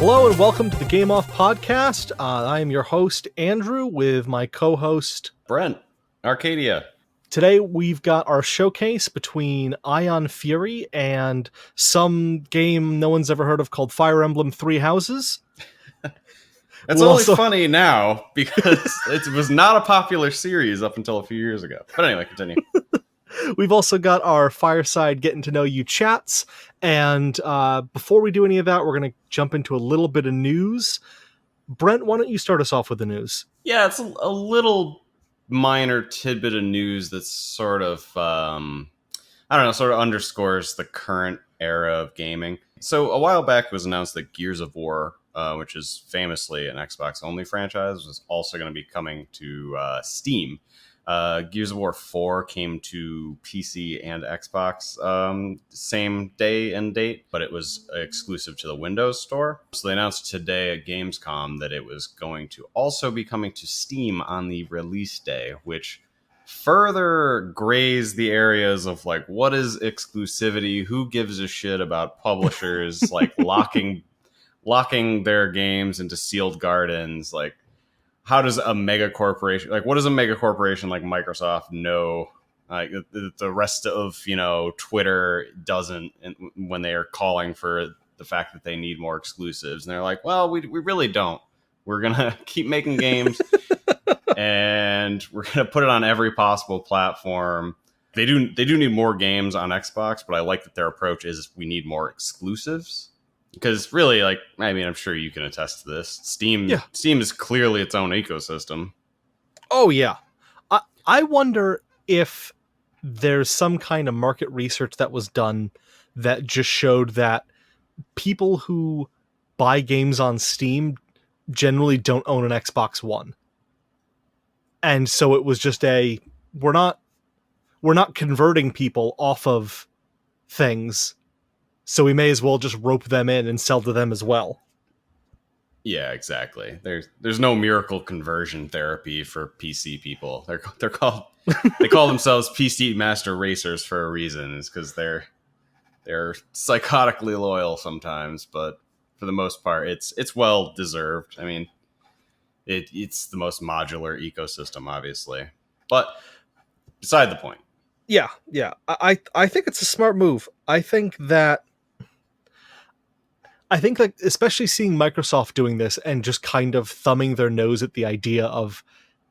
Hello and welcome to the Game Off Podcast. I am your host, Andrew, with my co-host, Brent, Arcadia. Today we've got our showcase between Ion Fury and some game no one's ever heard of called Fire Emblem Three Houses. It's only funny now because it was not a popular series up until a few years ago. But anyway, continue. We've also got our Fireside Getting to Know You chats. And before we do any of that, we're going to jump into a little bit of news. Brent, why don't you start us off with the news? Yeah, it's a little minor tidbit of news that's sort of, sort of underscores the current era of gaming. So a while back it was announced that Gears of War, which is famously an Xbox-only franchise, was also going to be coming to Steam. Gears of War 4 came to PC and Xbox same day and date, but it was exclusive to the Windows Store. So they announced today at Gamescom that it was going to also be coming to Steam on the release day, which further grays the areas of like, what is exclusivity? Who gives a shit about publishers like locking their games into sealed gardens? Like, how does a mega corporation, like, what does a mega corporation like Microsoft know? Like the rest of, Twitter doesn't, when they are calling for the fact that they need more exclusives. And they're like, well, we really don't. We're going to keep making games and we're going to put it on every possible platform. They do need more games on Xbox, but I like that their approach is we need more exclusives. Because really, I'm sure you can attest to this. Steam is clearly its own ecosystem. Oh, yeah. I wonder if there's some kind of market research that was done that just showed that people who buy games on Steam generally don't own an Xbox One. And so it was just we're not converting people off of things, so we may as well just rope them in and sell to them as well. Yeah, exactly. There's no miracle conversion therapy for PC people. They call themselves PC master racers for a reason. It's because they're psychotically loyal sometimes, but for the most part, it's well deserved. I mean, it's the most modular ecosystem, obviously, but beside the point. Yeah. I think it's a smart move. I think that especially seeing Microsoft doing this and just kind of thumbing their nose at the idea of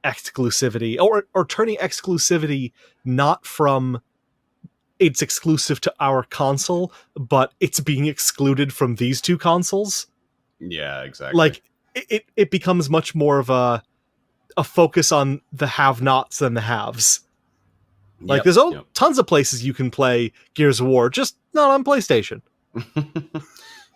exclusivity or turning exclusivity not from it's exclusive to our console, but it's being excluded from these two consoles. Yeah, exactly. Like it becomes much more of a focus on the have-nots than the haves. Like there's tons of places you can play Gears of War, just not on PlayStation.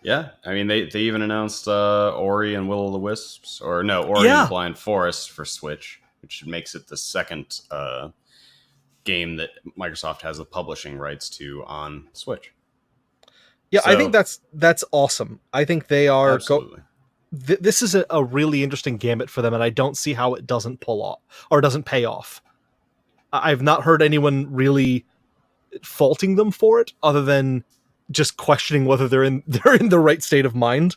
Yeah, I mean, they even announced Ori and Will of the Wisps, and Blind Forest for Switch, which makes it the second game that Microsoft has the publishing rights to on Switch. Yeah, so, I think that's awesome. I think they are... Absolutely. This is a really interesting gambit for them, and I don't see how it doesn't pull off, or doesn't pay off. I've not heard anyone really faulting them for it, other than just questioning whether they're in the right state of mind.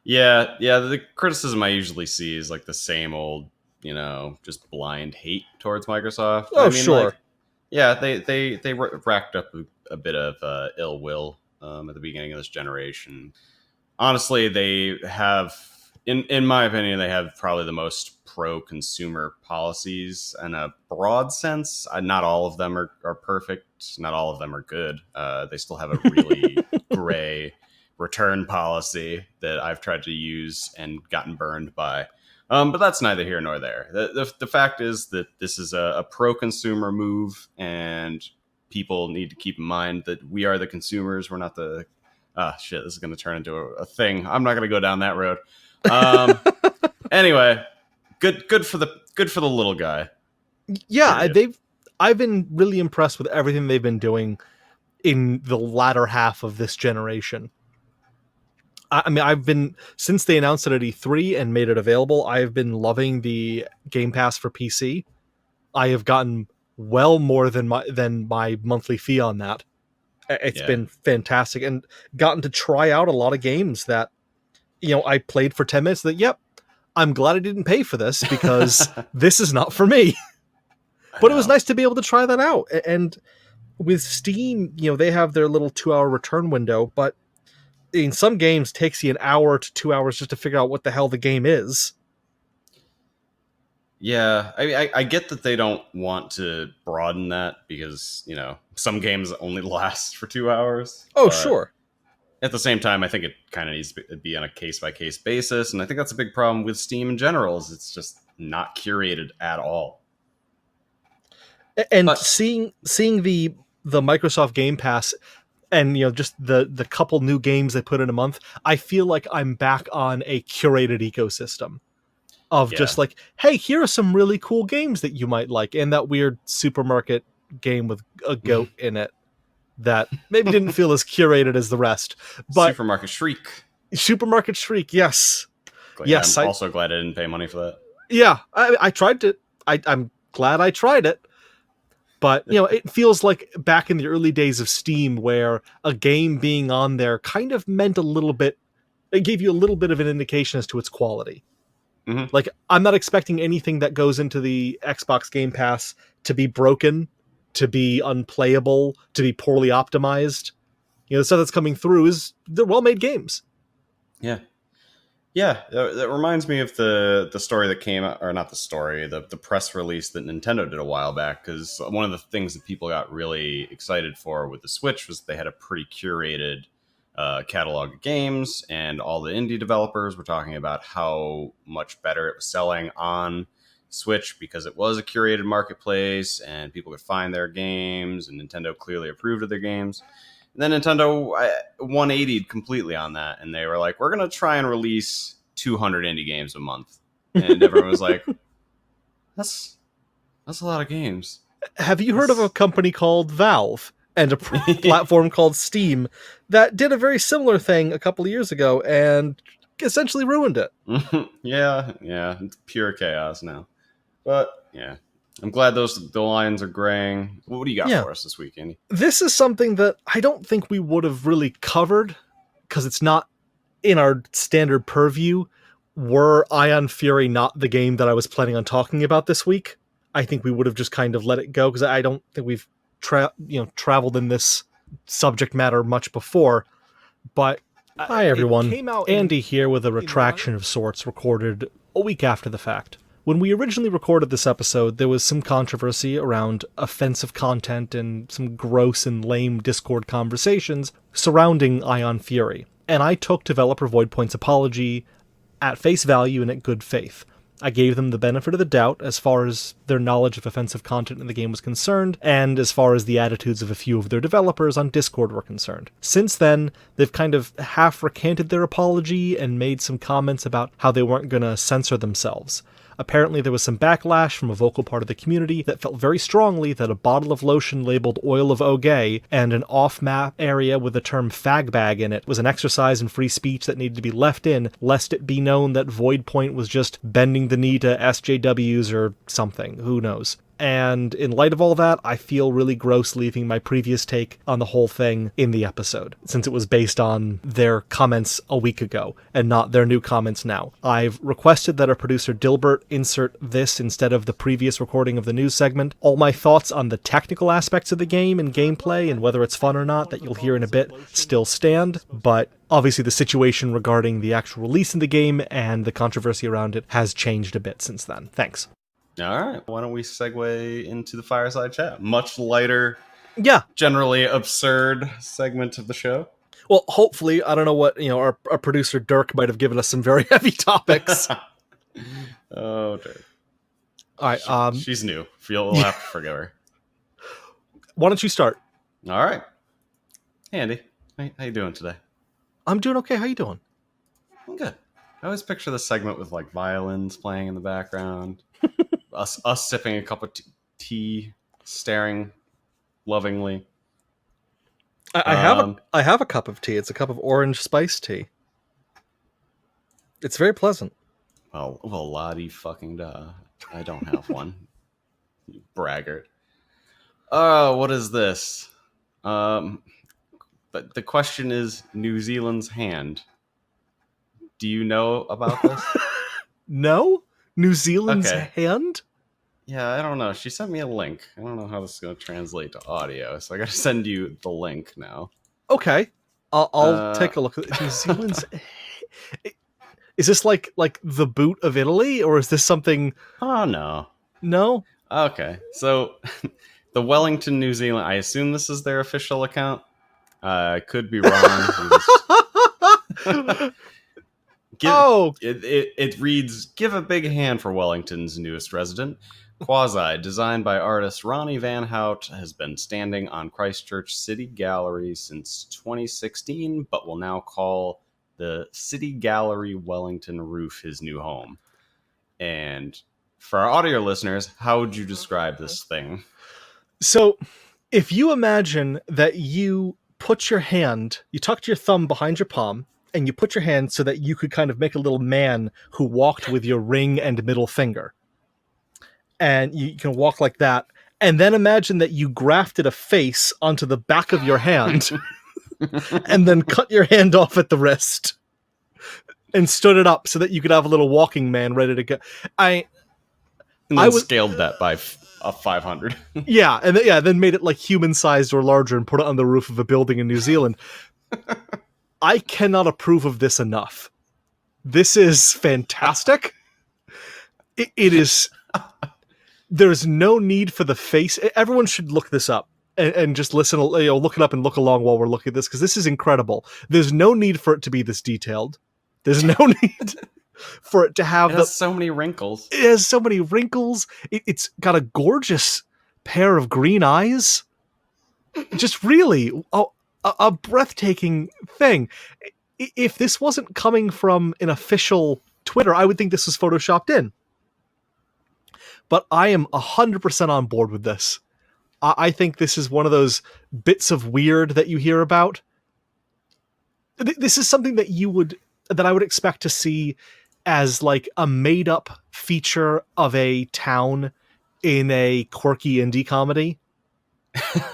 Yeah. The criticism I usually see is like the same old, just blind hate towards Microsoft. Oh, sure. They racked up a bit of ill will at the beginning of this generation. Honestly, they have, in my opinion, they have probably the most pro-consumer policies in a broad sense. Not all of them are perfect. Not all of them are good. They still have a really gray return policy that I've tried to use and gotten burned by. But that's neither here nor there. The fact is that this is a pro-consumer move, and people need to keep in mind that we are the consumers. We're not the... this is going to turn into a thing. I'm not going to go down that road. Anyway... Good for the little guy. Yeah, I've been really impressed with everything they've been doing in the latter half of this generation. I mean, since they announced it at E3 and made it available, I've been loving the Game Pass for PC. I have gotten well more than my monthly fee on that. It's Yeah. been fantastic, and gotten to try out a lot of games that, I played for 10 minutes that, yep, I'm glad I didn't pay for this because this is not for me. I But it was know. nice to be able to try that out. And with Steam, they have their little 2-hour return window, but in some games takes you an hour to 2 hours just to figure out what the hell the game is. Yeah, I get that they don't want to broaden that because some games only last for 2 hours, Oh, but sure. at the same time, I think it kind of needs to be on a case by case basis, and I think that's a big problem with Steam in general. Is it's just not curated at all. And But seeing the Microsoft Game Pass, and just the couple new games they put in a month, I feel like I'm back on a curated ecosystem of yeah, just like, hey, here are some really cool games that you might like, and that weird supermarket game with a goat in it that maybe didn't feel as curated as the rest. But Supermarket Shriek. Supermarket Shriek, yes. Yeah, Yes, I'm also glad I didn't pay money for that. I tried to. I'm glad I tried it. But, it feels like back in the early days of Steam where a game being on there kind of meant a little bit, it gave you a little bit of an indication as to its quality. Hmm. Like, I'm not expecting anything that goes into the Xbox Game Pass to be broken, to be unplayable, to be poorly optimized. The stuff that's coming through they're well-made games. Yeah, yeah. That reminds me of the story that came out, or not the story, the press release that Nintendo did a while back. Because one of the things that people got really excited for with the Switch was they had a pretty curated catalog of games, and all the indie developers were talking about how much better it was selling on Switch because it was a curated marketplace and people could find their games, and Nintendo clearly approved of their games. And then Nintendo 180'd completely on that, and they were like, "We're gonna try and release 200 indie games a month," and everyone was like, "That's a lot of games." Have you heard of a That's company called Valve and a platform called Steam that did a very similar thing a couple of years ago and essentially ruined it? yeah, it's pure chaos now. But yeah, I'm glad the lines are graying. What do you got Yeah. for us this week, Andy? This is something that I don't think we would have really covered because it's not in our standard purview. Were Ion Fury not the game that I was planning on talking about this week, I think we would have just kind of let it go because I don't think we've traveled in this subject matter much before. But hi everyone, Andy here with a retraction of sorts recorded a week after the fact. When we originally recorded this episode, there was some controversy around offensive content and some gross and lame Discord conversations surrounding Ion Fury, and I took developer Voidpoint's apology at face value and at good faith. I gave them the benefit of the doubt as far as their knowledge of offensive content in the game was concerned, and as far as the attitudes of a few of their developers on Discord were concerned. Since then, they've kind of half recanted their apology and made some comments about how they weren't going to censor themselves. Apparently there was some backlash from a vocal part of the community that felt very strongly that a bottle of lotion labeled Oil of Ogay and an off-map area with the term fagbag in it was an exercise in free speech that needed to be left in, lest it be known that Voidpoint was just bending the knee to SJWs or something. Who knows? And in light of all that, I feel really gross leaving my previous take on the whole thing in the episode, since it was based on their comments a week ago and not their new comments now. I've requested that our producer Dilbert insert this instead of the previous recording of the news segment. All my thoughts on the technical aspects of the game and gameplay and whether it's fun or not that you'll hear in a bit still stand, but obviously the situation regarding the actual release of the game and the controversy around it has changed a bit since then. Thanks. All right, why don't we segue into the Fireside Chat? Much lighter, Yeah. generally absurd segment of the show. Well, hopefully, I don't know what, our producer Dirk might have given us some very heavy topics. Oh, dear. All right. She's new. We'll have to forgive her. Why don't you start? All right. Hey, Andy. How you doing today? I'm doing okay. How you doing? I'm good. I always picture the segment with like violins playing in the background. us sipping a cup of tea, staring lovingly. I have a cup of tea. It's a cup of orange spice tea. It's very pleasant. Well, la-di fucking da. I don't have one. You braggart. Oh, what is this? But the question is New Zealand's hand. Do you know about this? No? New Zealand's Okay. hand? Yeah, I don't know. She sent me a link. I don't know how this is going to translate to audio, so I got to send you the link now. Okay. I'll take a look at New Zealand's. Is this like the boot of Italy, or is this something? Oh, no. No. Okay, so the Wellington, New Zealand. I assume this is their official account. I could be wrong. It reads, "Give a big hand for Wellington's newest resident. Quasi, designed by artist Ronnie Van Hout, has been standing on Christchurch City Gallery since 2016, but will now call the City Gallery Wellington roof his new home." And for our audio listeners, how would you describe this thing? So, if you imagine that you put your hand, you tucked your thumb behind your palm, and you put your hand so that you could kind of make a little man who walked with your ring and middle finger. And you can walk like that. And then imagine that you grafted a face onto the back of your hand and then cut your hand off at the wrist and stood it up so that you could have a little walking man ready to go. And then scaled that by 500. Yeah, and then made it like human-sized or larger and put it on the roof of a building in New Zealand. I cannot approve of this enough. This is fantastic. It is. There's no need for the face. Everyone should look this up and just listen. Look it up and look along while we're looking at this, because this is incredible. There's no need for it to be this detailed. There's no need for it to have. It has so many wrinkles. It has so many wrinkles. It's got a gorgeous pair of green eyes. Just really a breathtaking thing. If this wasn't coming from an official Twitter, I would think this was photoshopped in. But I am 100% on board with this. I think this is one of those bits of weird that you hear about. This is something that I would expect to see as like a made up feature of a town in a quirky indie comedy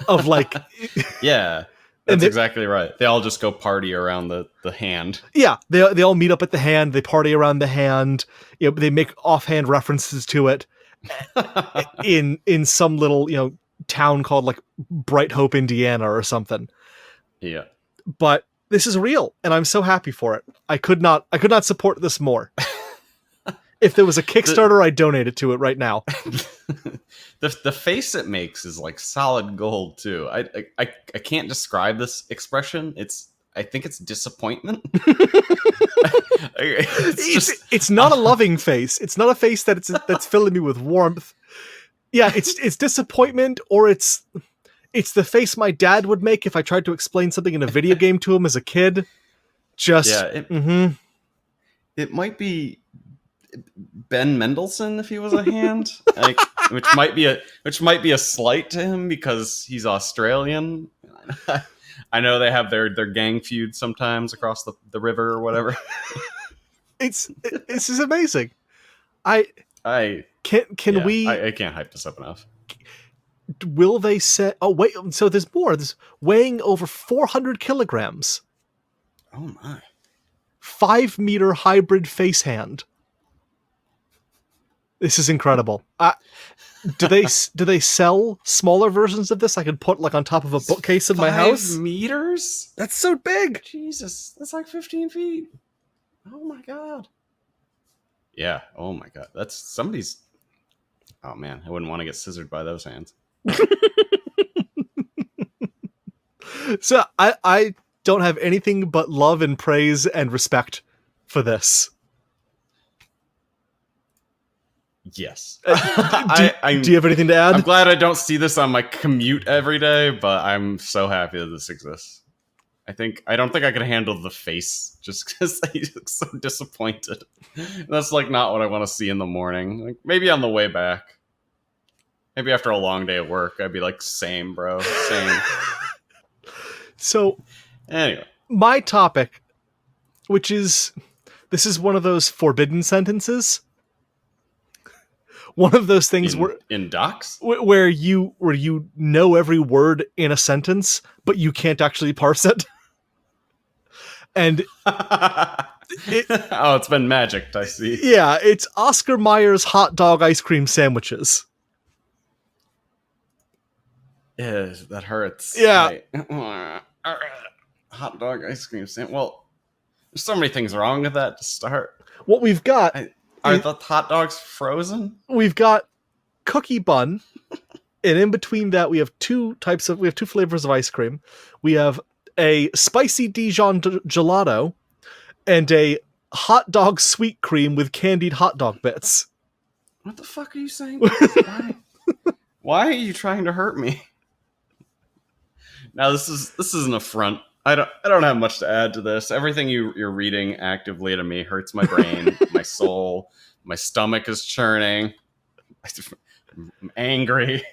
of like, yeah, that's exactly right. They all just go party around the hand. Yeah. They all meet up at the hand. They party around the hand. They make offhand references to it in some little, town called like Bright Hope, Indiana or something. Yeah. But this is real, and I'm so happy for it. I could not support this more. If there was a Kickstarter, I'd donate it to it right now. The face it makes is like solid gold too. I can't describe this expression. I think it's disappointment. It's not a loving face. It's not a face that's filling me with warmth. Yeah, it's disappointment, or it's the face my dad would make if I tried to explain something in a video game to him as a kid. It might be Ben Mendelsohn if he was a hand, which might be a slight to him because he's Australian. I know they have their gang feud sometimes across the river or whatever. This is amazing. I can't hype this up enough. Will they say? Oh wait, so there's more. There's weighing over 400 kilograms. Oh my! 5-meter hybrid face hand. This is incredible. Do they sell smaller versions of this? I could put like on top of a bookcase in my house. 5 meters? That's so big. Jesus, that's like 15 feet. Oh my god. Yeah. Oh my god. That's somebody's. Oh man, I wouldn't want to get scissored by those hands. So I don't have anything but love and praise and respect for this. Yes. Do you have anything to add? I'm glad I don't see this on my commute every day, but I'm so happy that this exists. I don't think I can handle the face just because he looks so disappointed. That's like not what I want to see in the morning. Like maybe on the way back. Maybe after a long day at work, I'd be like, same, bro. Same. So, anyway. My topic, this is one of those forbidden sentences. One of those things in docs. where you know every word in a sentence, but you can't actually parse it. And it's been magicked, I see. Yeah, it's Oscar Mayer's hot dog ice cream sandwiches. Yeah, that hurts. Yeah. Hot dog ice cream sandwich. Well, there's so many things wrong with that to start. What we've got... Are the hot dogs frozen? We've got cookie bun, and in between that we have two flavors of ice cream. We have a spicy Dijon gelato and a hot dog sweet cream with candied hot dog bits. What the fuck are you saying? Why are you trying to hurt me? Now this is an affront. I don't have much to add to this. Everything you're reading actively to me hurts my brain, my soul. My stomach is churning. I'm angry.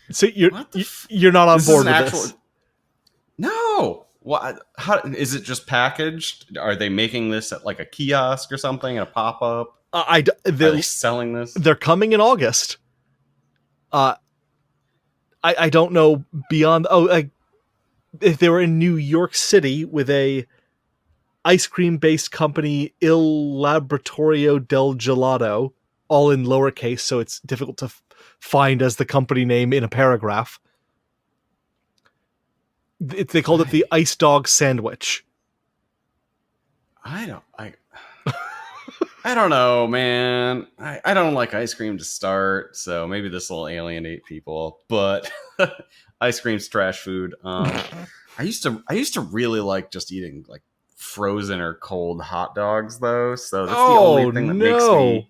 So you're not on board with this? No. What? How is it just packaged? Are they making this at like a kiosk or something? A pop up? Are they selling this? They're coming in August. I don't know beyond. If they were in New York City with a ice cream based company, Il Laboratorio del Gelato, all in lowercase, so it's difficult to find as the company name in a paragraph. They called it the Ice Dog Sandwich. I don't know, man. I don't like ice cream to start, so maybe this will alienate people. But ice cream's trash food. I used to really like just eating like frozen or cold hot dogs, though. So that's the only thing that makes me.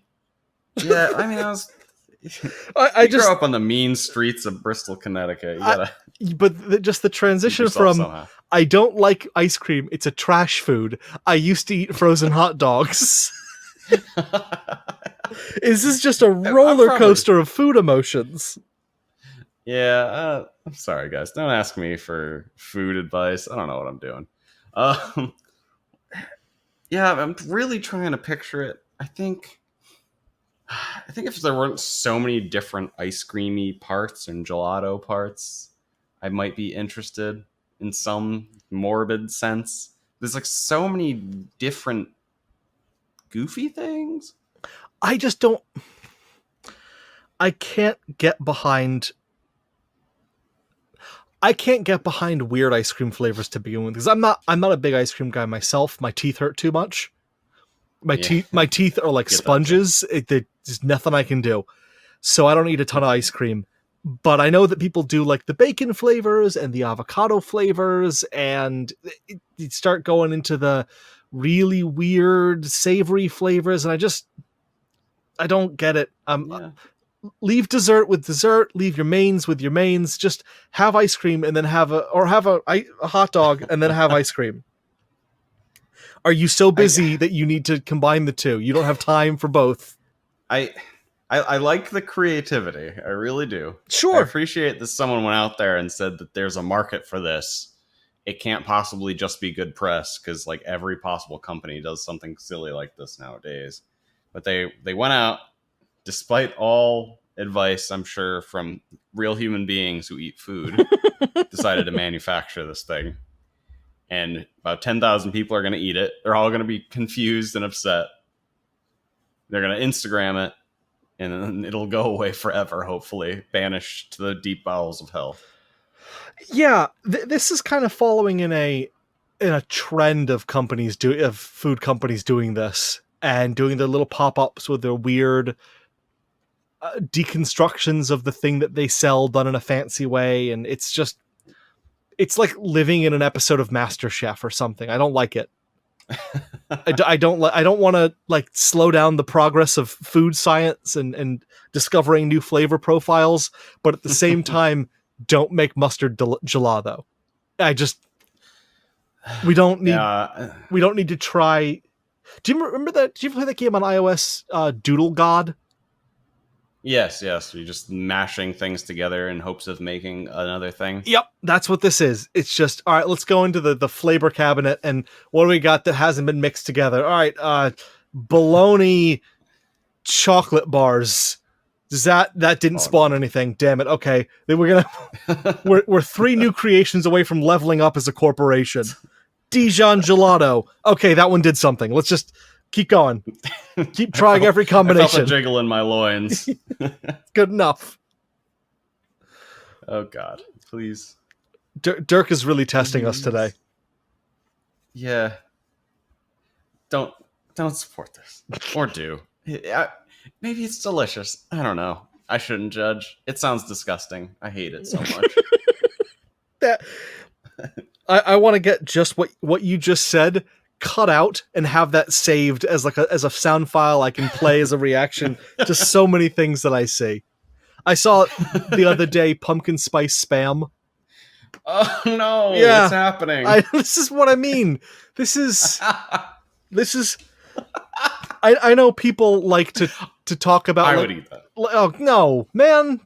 Yeah, I mean, I just grew up on the mean streets of Bristol, Connecticut. You gotta. But just the transition from somehow. I don't like ice cream, it's a trash food. I used to eat frozen hot dogs. Is this just a roller coaster of food emotions? Yeah, I'm sorry, guys. Don't ask me for food advice. I don't know what I'm doing. Yeah, I'm really trying to picture it. I think if there weren't so many different ice creamy parts and gelato parts, I might be interested in some morbid sense. There's like so many different goofy things. I can't get behind weird ice cream flavors to begin with, because I'm not a big ice cream guy myself. My teeth hurt too much. My teeth are like sponges. There's nothing I can do. So I don't eat a ton of ice cream. But I know that people do like the bacon flavors and the avocado flavors, and you start going into the really weird savory flavors, and I don't get it. Leave dessert with dessert, leave your mains with your mains. Just have ice cream and then have a hot dog and then have ice cream. Are you so busy that you need to combine the two? You don't have time for both. I like the creativity. I really do. Sure. I appreciate that someone went out there and said that there's a market for this. It can't possibly just be good press, because like every possible company does something silly like this nowadays. But they went out, despite all advice, I'm sure, from real human beings who eat food, decided to manufacture this thing. And about 10,000 people are going to eat it. They're all going to be confused and upset. They're going to Instagram it. And then it'll go away forever, hopefully, banished to the deep bowels of hell. Yeah, this is kind of following in a trend of food companies doing this and doing their little pop-ups with their weird deconstructions of the thing that they sell done in a fancy way, and it's like living in an episode of MasterChef or something. I don't like it. I don't want to like slow down the progress of food science and discovering new flavor profiles, but at the same time, don't make mustard gelato. We don't need to try. Do you remember that? Did you play that game on iOS, Doodle God? Yes. You're just mashing things together in hopes of making another thing. Yep, that's what this is. It's just, all right, let's go into the flavor cabinet, and what do we got that hasn't been mixed together? All right, bologna chocolate bars. That didn't spawn anything. Damn it. Okay, then we're 3 new creations away from leveling up as a corporation. Dijon Gelato. Okay, that one did something. Let's just keep going. Keep trying every combination. I felt a jiggle in my loins. Good enough. Oh God, please. Dirk is really testing us today. Yeah. Don't support this, or do. Maybe it's delicious. I don't know. I shouldn't judge. It sounds disgusting. I hate it so much. I want to get just what you just said cut out and have that saved as as a sound file I can play as a reaction to so many things that I see. I saw the other day pumpkin spice spam. Oh no! Yeah, what's happening? This is what I mean. This is. I know people like to talk about. I would eat that. Oh no, man!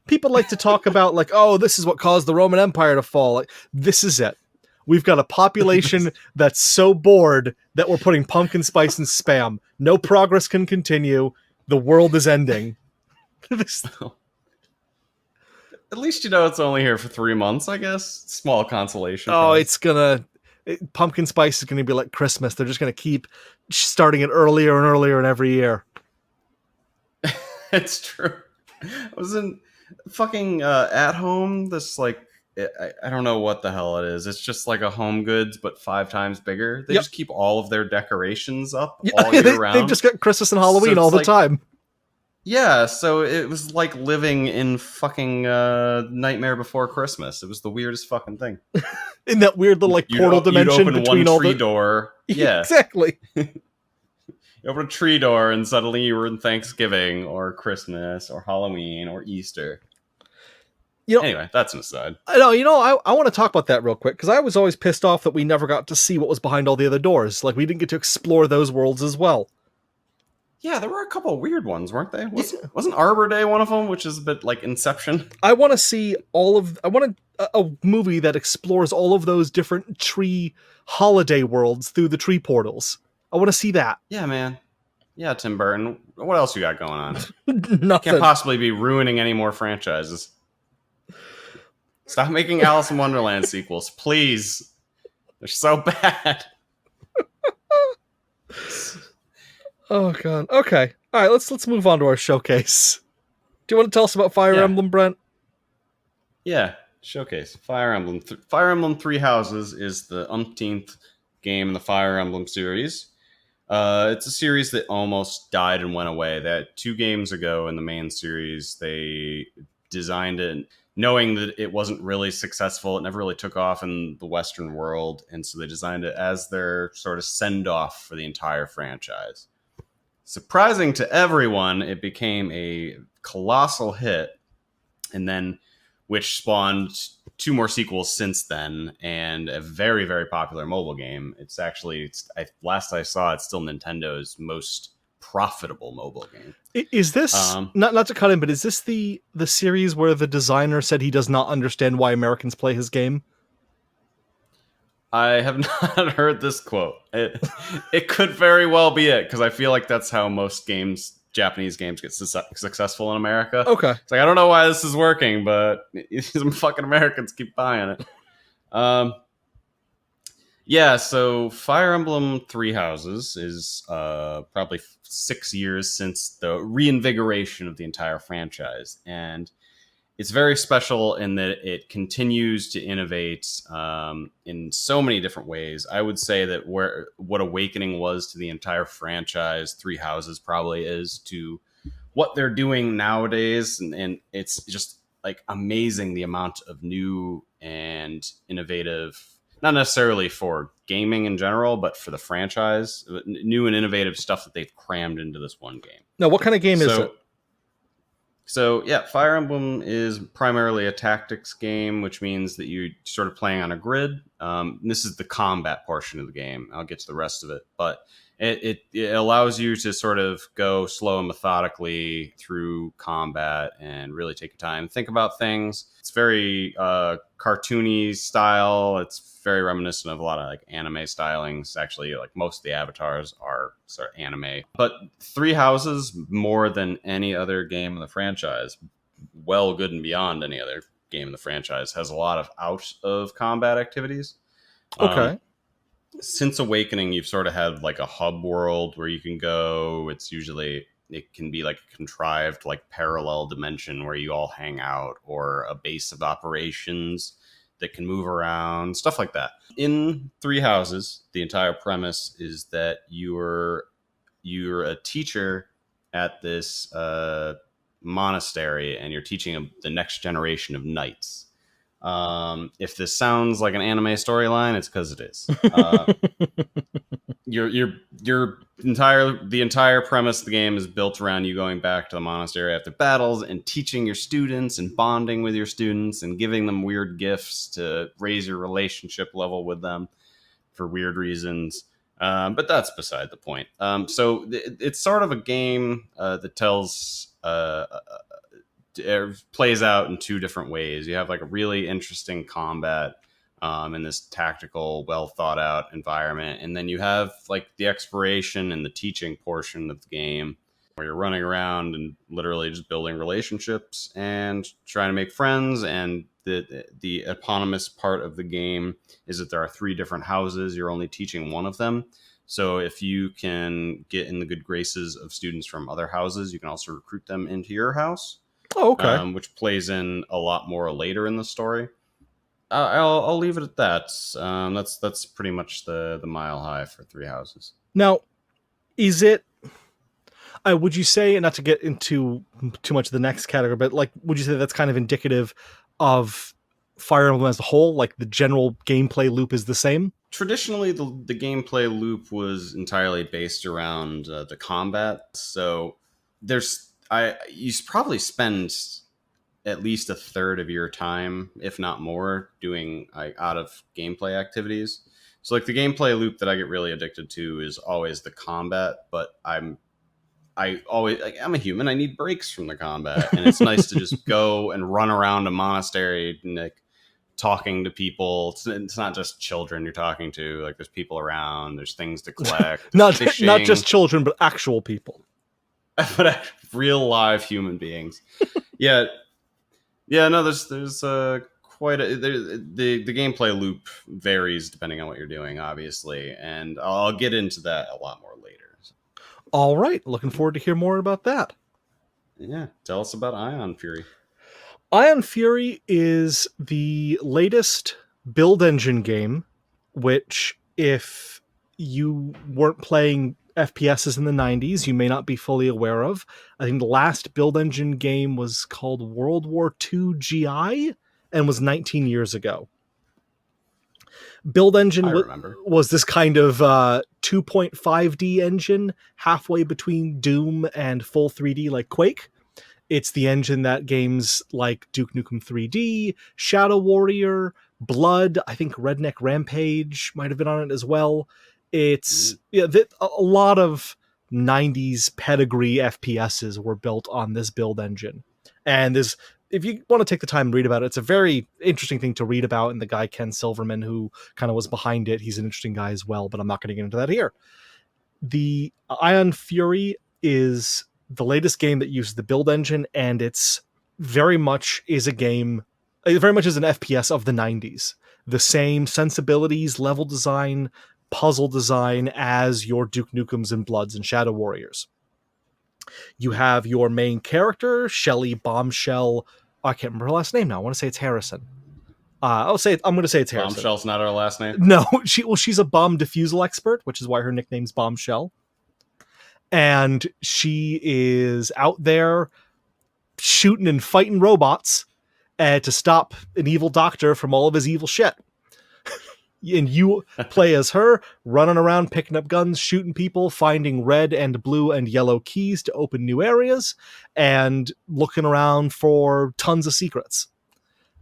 People like to talk about this is what caused the Roman Empire to fall. Like, this is it. We've got a population that's so bored that we're putting pumpkin spice in spam. No progress can continue. The world is ending. At least it's only here for 3 months, I guess. Small consolation. Oh, pumpkin spice is gonna be like Christmas. They're just gonna keep starting it earlier and earlier and every year. It's true. I was in fucking At Home. This I don't know what the hell it is. It's just like a Home Goods, but 5 times bigger. They just keep all of their decorations up all year round. They've just got Christmas and Halloween all the time. Yeah, so it was like living in fucking Nightmare Before Christmas. It was the weirdest fucking thing. In that weird little portal dimension you'd open between one tree door. Yeah, exactly. You open a tree door and suddenly you were in Thanksgiving or Christmas or Halloween or Easter. Anyway, that's an aside. I want to talk about that real quick, because I was always pissed off that we never got to see what was behind all the other doors. Like, we didn't get to explore those worlds as well. Yeah, there were a couple of weird ones, weren't they? Wasn't Arbor Day one of them, which is a bit like Inception? I want to see a movie that explores all of those different tree holiday worlds through the tree portals. I want to see that. Yeah, man. Yeah, Tim Burton. What else you got going on? Nothing. Can't possibly be ruining any more franchises. Stop making Alice in Wonderland sequels, please. They're so bad. Oh god. Okay. All right. Let's move on to our showcase. Do you want to tell us about Fire Emblem, Brent? Yeah. Showcase. Fire Emblem. Fire Emblem Three Houses is the umpteenth game in the Fire Emblem series. It's a series that almost died and went away. That 2 games ago in the main series, they designed it knowing that it wasn't really successful. It never really took off in the Western world, and so they designed it as their sort of send-off for the entire franchise. Surprising to everyone, it became a colossal hit, and then which spawned 2 more sequels since then, and a very, very popular mobile game. It's actually, last I saw, it's still Nintendo's most profitable mobile game. Is this not to cut in, but is this the series where the designer said he does not understand why Americans play his game? I have not heard this quote. It could very well be it, because I feel like that's how most Japanese games get successful in America. Okay. It's like, I don't know why this is working, but some fucking Americans keep buying it. Yeah, so Fire Emblem Three Houses is probably 6 years since the reinvigoration of the entire franchise. And it's very special in that it continues to innovate in so many different ways. I would say that what Awakening was to the entire franchise, Three Houses probably is to what they're doing nowadays. And it's just like amazing the amount of new and innovative, not necessarily for gaming in general, but for the franchise, new and innovative stuff that they've crammed into this one game. Now, what kind of game is it? So yeah, Fire Emblem is primarily a tactics game, which means that you're sort of playing on a grid. This is the combat portion of the game. I'll get to the rest of it. But it allows you to sort of go slow and methodically through combat and really take your time, think about things. It's very cartoony style. It's very reminiscent of a lot of like anime stylings. Actually, like most of the avatars are sort of anime. But Three Houses, more than any other game in the franchise, well, good and beyond any other game in the franchise, has a lot of out of combat activities. Okay. Since Awakening, you've sort of had like a hub world where you can go. It can be like a contrived like parallel dimension where you all hang out, or a base of operations that can move around, stuff like that. In Three Houses, the entire premise is that you're a teacher at this monastery, and you're teaching the next generation of knights. If this sounds like an anime storyline, it's because it is. The entire premise of the game is built around you going back to the monastery after battles and teaching your students and bonding with your students and giving them weird gifts to raise your relationship level with them for weird reasons. But that's beside the point. So it's sort of a game that tells it plays out in two different ways. You have like a really interesting combat in this tactical, well thought out environment, and then you have like the exploration and the teaching portion of the game, where you're running around and literally just building relationships and trying to make friends. And the eponymous part of the game is that there are three different houses. You're only teaching one of them. So if you can get in the good graces of students from other houses, you can also recruit them into your house. Oh, okay. Which plays in a lot more later in the story. I'll leave it at that. That's pretty much the mile high for Three Houses. Now, is it? Would you say, and not to get into too much of the next category, but like, would you say that's kind of indicative of Fire Emblem as a whole? Like the general gameplay loop is the same? Traditionally, the gameplay loop was entirely based around the combat. So you probably spend at least a third of your time, if not more, doing out of gameplay activities. So like the gameplay loop that I get really addicted to is always the combat, but I'm a human. I need breaks from the combat, and it's nice to just go and run around a monastery and like talking to people. It's not just children you're talking to. Like there's people around. There's things to collect. not just children, but actual people. But real live human beings. Yeah. No. There's quite the gameplay loop varies depending on what you're doing, obviously, and I'll get into that a lot more later. All right, looking forward to hear more about that. Yeah, tell us about Ion Fury. Ion Fury is the latest build engine game, which if you weren't playing FPSs in the 90s, you may not be fully aware of. I think the last build engine game was called World War II GI and was 19 years ago. Build engine was this kind of 2.5D engine halfway between Doom and full 3D like Quake. It's the engine that games like Duke Nukem 3D, Shadow Warrior, Blood, I think Redneck Rampage might have been on it as well. It's a lot of 90s pedigree FPSs were built on this build engine. And if you want to take the time and read about it, it's a very interesting thing to read about. And the guy, Ken Silverman, who kind of was behind it, he's an interesting guy as well, but I'm not going to get into that here. The Ion Fury is the latest game that uses the build engine, and it's very much is an FPS of the 90s. The same sensibilities, level design, puzzle design as your Duke Nukems and Bloods and Shadow Warriors. You have your main character, Shelly Bombshell. I can't remember her last name now. I want to say it's Harrison. I'm going to say it's Harrison. Bombshell's not her last name? No, she's a bomb defusal expert, which is why her nickname's Bombshell. And she is out there shooting and fighting robots to stop an evil doctor from all of his evil shit. And you play as her, running around, picking up guns, shooting people, finding red and blue and yellow keys to open new areas, and looking around for tons of secrets.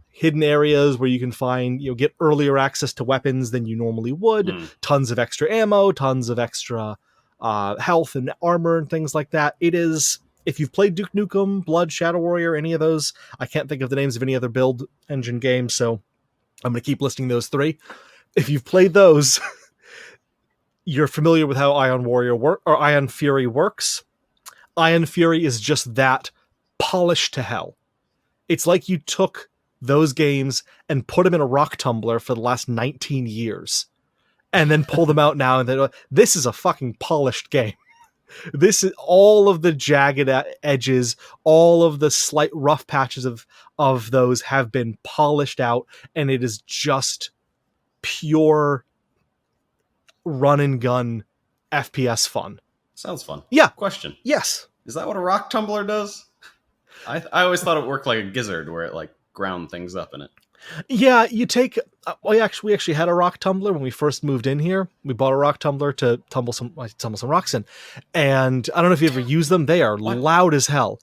Hidden areas where you can find, get earlier access to weapons than you normally would, tons of extra ammo, tons of extra health and armor and things like that. It is, if you've played Duke Nukem, Blood, Shadow Warrior, any of those, I can't think of the names of any other build engine games, so I'm going to keep listing those three. If you've played those, you're familiar with how Ion Fury works. Ion Fury is just that polished to hell. It's like you took those games and put them in a rock tumbler for the last 19 years and then pull them out now and then, this is a fucking polished game. This is all of the jagged edges, all of the slight rough patches of those have been polished out, and it is just pure run and gun FPS fun. Sounds fun. Yeah. Question. Yes. Is that what a rock tumbler does? I always thought it worked like a gizzard where it like ground things up in it. Yeah, you take... we actually had a rock tumbler when we first moved in here. We bought a rock tumbler to tumble some rocks in. And I don't know if you ever use them. They are loud as hell.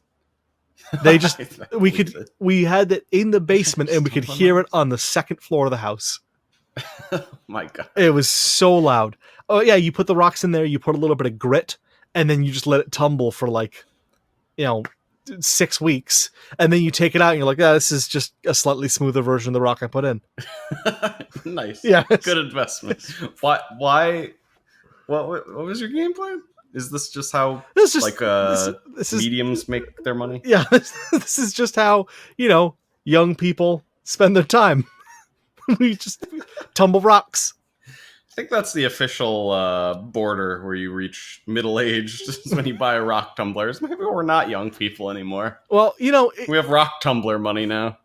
They just... we had it in the basement and we could hear it on the second floor of the house. Oh my god. It was so loud. Oh yeah, you put the rocks in there, you put a little bit of grit, and then you just let it tumble for 6 weeks, and then you take it out and you're like, this is just a slightly smoother version of the rock I put in. Nice. Yeah. Good investment. Why what was your game plan? Is this just how this is mediums make their money? Yeah. This is just how, young people spend their time. We just tumble rocks. I think that's the official border where you reach middle-aged is when you buy rock tumblers. Maybe we're not young people anymore. Well, we have rock tumbler money now.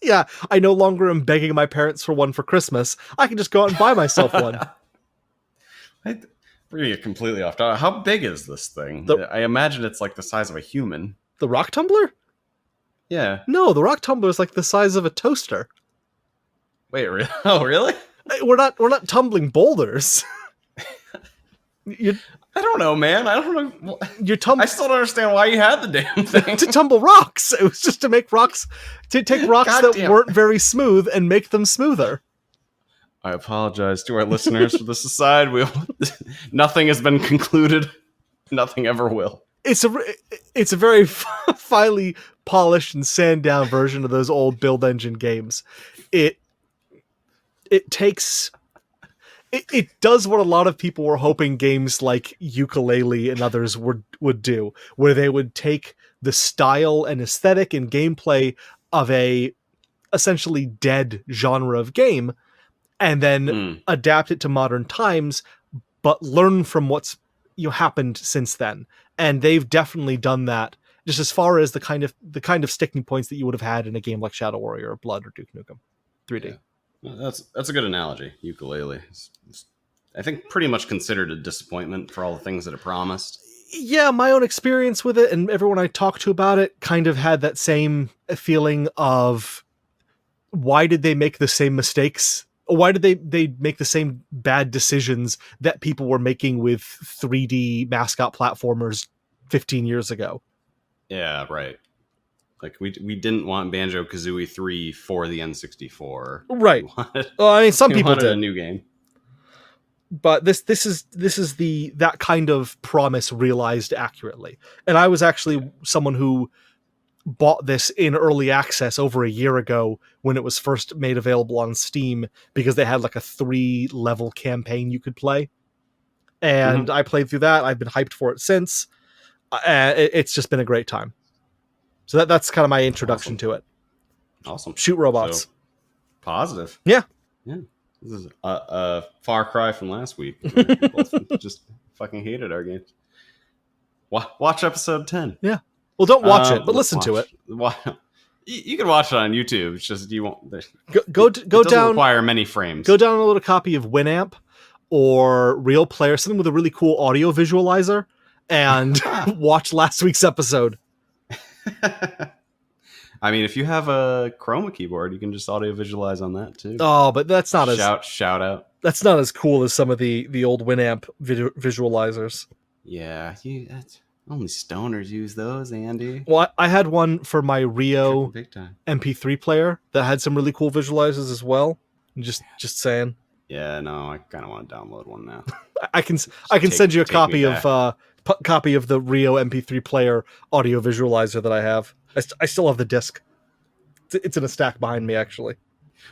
Yeah, I no longer am begging my parents for one for Christmas. I can just go out and buy myself one. We're going to get completely off topic. How big is this thing? I imagine it's like the size of a human. The rock tumbler? Yeah. No, the rock tumbler is like the size of a toaster. Wait, really? Oh, really? We're not tumbling boulders. I don't know, man. I don't know. I still don't understand why you had the damn thing. To tumble rocks. It was just to make rocks, to take rocks weren't very smooth and make them smoother. I apologize to our listeners for this aside. Nothing has been concluded. Nothing ever will. It's a very finely polished and sand down version of those old build engine games. It does what a lot of people were hoping games like Yooka-Laylee and others would do, where they would take the style and aesthetic and gameplay of a essentially dead genre of game and then adapt it to modern times, but learn from what's happened since then. And they've definitely done that, just as far as the kind of sticking points that you would have had in a game like Shadow Warrior or Blood or Duke Nukem 3D. Yeah. That's a good analogy. Yooka-Laylee, I think, pretty much considered a disappointment for all the things that it promised. Yeah, my own experience with it and everyone I talked to about it kind of had that same feeling of, why did they make the same mistakes? Why did they make the same bad decisions that people were making with 3D mascot platformers 15 years ago? Yeah, right. Like, we didn't want Banjo-Kazooie 3 for the N64. Right. Some people did. A new game. But this is that kind of promise realized accurately. And I was actually someone who bought this in early access over a year ago when it was first made available on Steam, because they had like a 3-level campaign you could play. And I played through that. I've been hyped for it since. It's just been a great time. So that's kind of my introduction to it. Awesome. Shoot robots. So, positive. Yeah. This is a far cry from last week. People just fucking hated our games. Watch episode 10. Yeah. Well, don't watch it, but listen to it. You can watch it on YouTube. It's just you won't. Go down. Require many frames. Go download a copy of Winamp or Real Player, something with a really cool audio visualizer, and watch last week's episode. I mean, if you have a Chroma keyboard, you can just audio visualize on that too. Oh, but that's not shout out. That's not as cool as some of the old Winamp visualizers. Yeah, only stoners use those, Andy. Well, I had one for my Rio big time MP3 player that had some really cool visualizers as well. Just saying. Yeah, no, I kind of want to download one now. I can send you a Take me copy back. of copy of the Rio MP3 player audio visualizer that I have. I still have the disc. It's in a stack behind me, actually.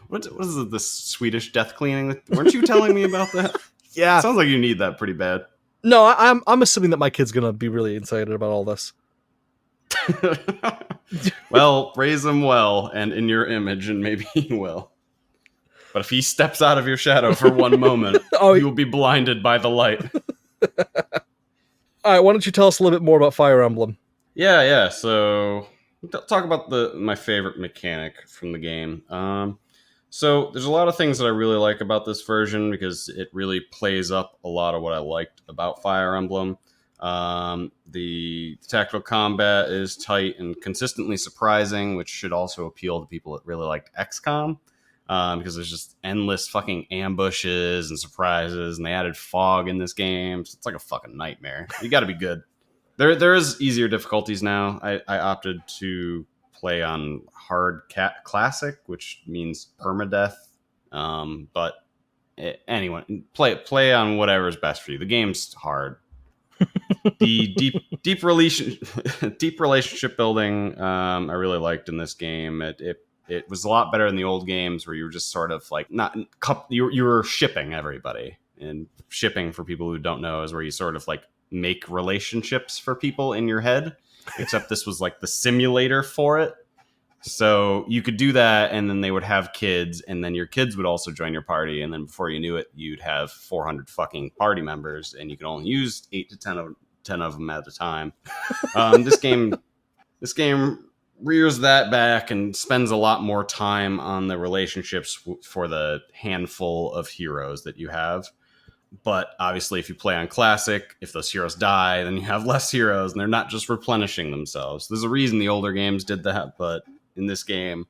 What is it, this Swedish death cleaning? Weren't you telling me about that? Yeah. Sounds like you need that pretty bad. No, I'm assuming that my kid's gonna be really excited about all this. Well, raise him well and in your image, and maybe he will. But if he steps out of your shadow for one moment, Oh, you will be blinded by the light. all right. Why don't you tell us a little bit more about Fire Emblem? Yeah. So talk about my favorite mechanic from the game. So there's a lot of things that I really like about this version because it really plays up a lot of what I liked about Fire Emblem. The tactical combat is tight and consistently surprising, which should also appeal to people that really liked XCOM. Because there's just endless fucking ambushes and surprises, and they added fog in this game. So it's like a fucking nightmare. You got to be good. There is easier difficulties now. I opted to play on hard classic, which means permadeath. But anyone play on whatever is best for you. The game's hard. The deep relationship building I really liked in this game. It was a lot better than the old games where you were just sort of like you were shipping everybody. And shipping, for people who don't know, is where you sort of like make relationships for people in your head, except this was like the simulator for it. So you could do that, and then they would have kids, and then your kids would also join your party, and then before you knew it, you'd have 400 fucking party members, and you could only use 8 to 10 of them at a time. This game rears that back and spends a lot more time on the relationships for the handful of heroes that you have. But obviously, if you play on classic, if those heroes die, then you have less heroes, and they're not just replenishing themselves. There's a reason the older games did that, but in this game,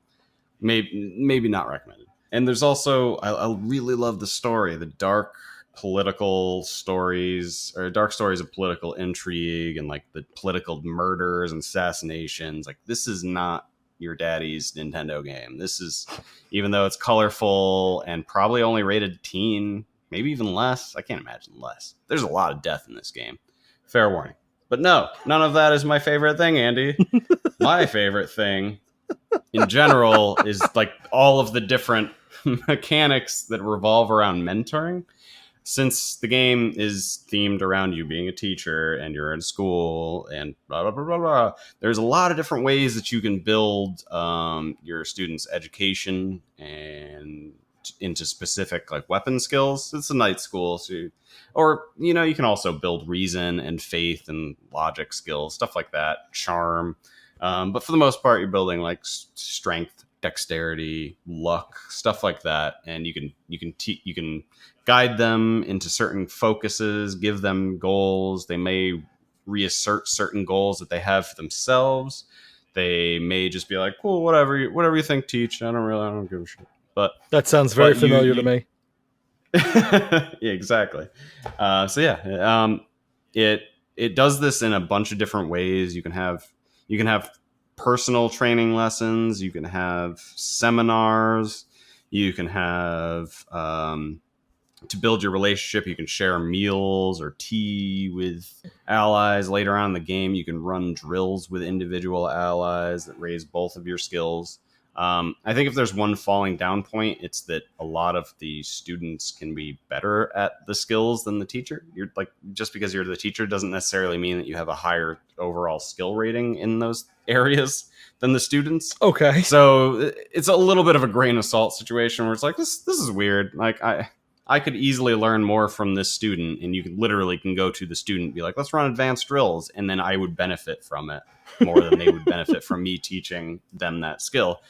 maybe not recommended. And there's also, I really love the story, the dark political stories, or dark stories of political intrigue and like the political murders and assassinations. Like, this is not your daddy's Nintendo game. This is, even though it's colorful and probably only rated teen, maybe even less. I can't imagine less. There's a lot of death in this game. Fair warning. But no, none of that is my favorite thing, Andy. My favorite thing in general is like all of the different mechanics that revolve around mentoring. Since the game is themed around you being a teacher and you're in school and blah, blah, blah, blah, blah, there's a lot of different ways that you can build your students' education and into specific like weapon skills. It's a night school, so you can also build reason and faith and logic skills, stuff like that, charm. But for the most part, you're building like strength, dexterity, luck, stuff like that, and you can guide them into certain focuses, give them goals. They may reassert certain goals that they have for themselves. They may just be like, cool, whatever you think, teach. I don't give a shit. But that sounds very familiar to me. Yeah, exactly. It does this in a bunch of different ways. You can have personal training lessons. You can have seminars. You can have to build your relationship. You can share meals or tea with allies. Later on in the game, you can run drills with individual allies that raise both of your skills. I think if there's one falling down point, it's that a lot of the students can be better at the skills than the teacher. You're like, just because you're the teacher doesn't necessarily mean that you have a higher overall skill rating in those areas than the students. Okay. So it's a little bit of a grain of salt situation where it's like, this is weird. Like I could easily learn more from this student, and you can go to the student and be like, let's run advanced drills. And then I would benefit from it more than they would benefit from me teaching them that skill.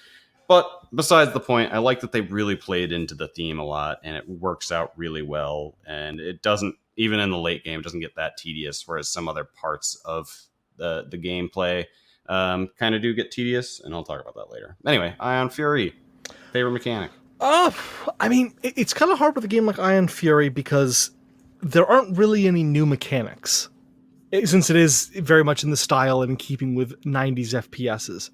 But besides the point, I like that they really played into the theme a lot, and it works out really well. And it doesn't, even in the late game, it doesn't get that tedious, whereas some other parts of the gameplay kind of do get tedious, and I'll talk about that later. Anyway, Ion Fury, favorite mechanic. I mean, it's kind of hard with a game like Ion Fury because there aren't really any new mechanics, since it is very much in the style and in keeping with 90s FPSs.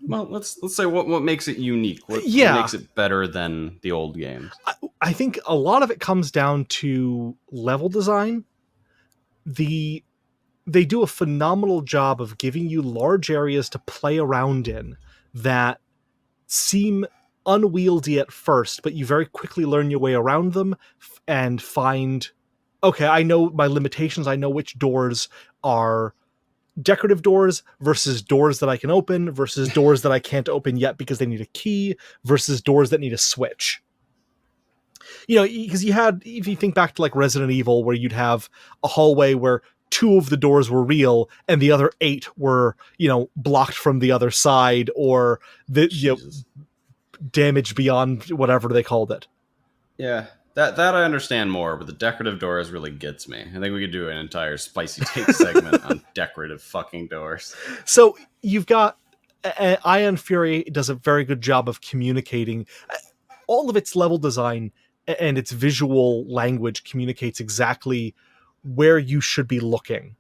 Well, let's say what makes it unique. What Yeah, makes it better than the old games? I think a lot of it comes down to level design. The They do a phenomenal job of giving you large areas to play around in that seem unwieldy at first, but you very quickly learn your way around them and find, okay, I know my limitations. I know which doors are decorative doors versus doors that I can open versus doors that I can't open yet because they need a key versus doors that need a switch. Because if you think back to like Resident Evil, where you'd have a hallway where two of the doors were real and the other eight were, blocked from the other side, or the damage beyond whatever they called it. Yeah, that I understand more, but the decorative doors really gets me. I think we could do an entire spicy take segment on decorative fucking doors. So you've got Ion Fury does a very good job of communicating. All of its level design and its visual language communicates exactly where you should be looking.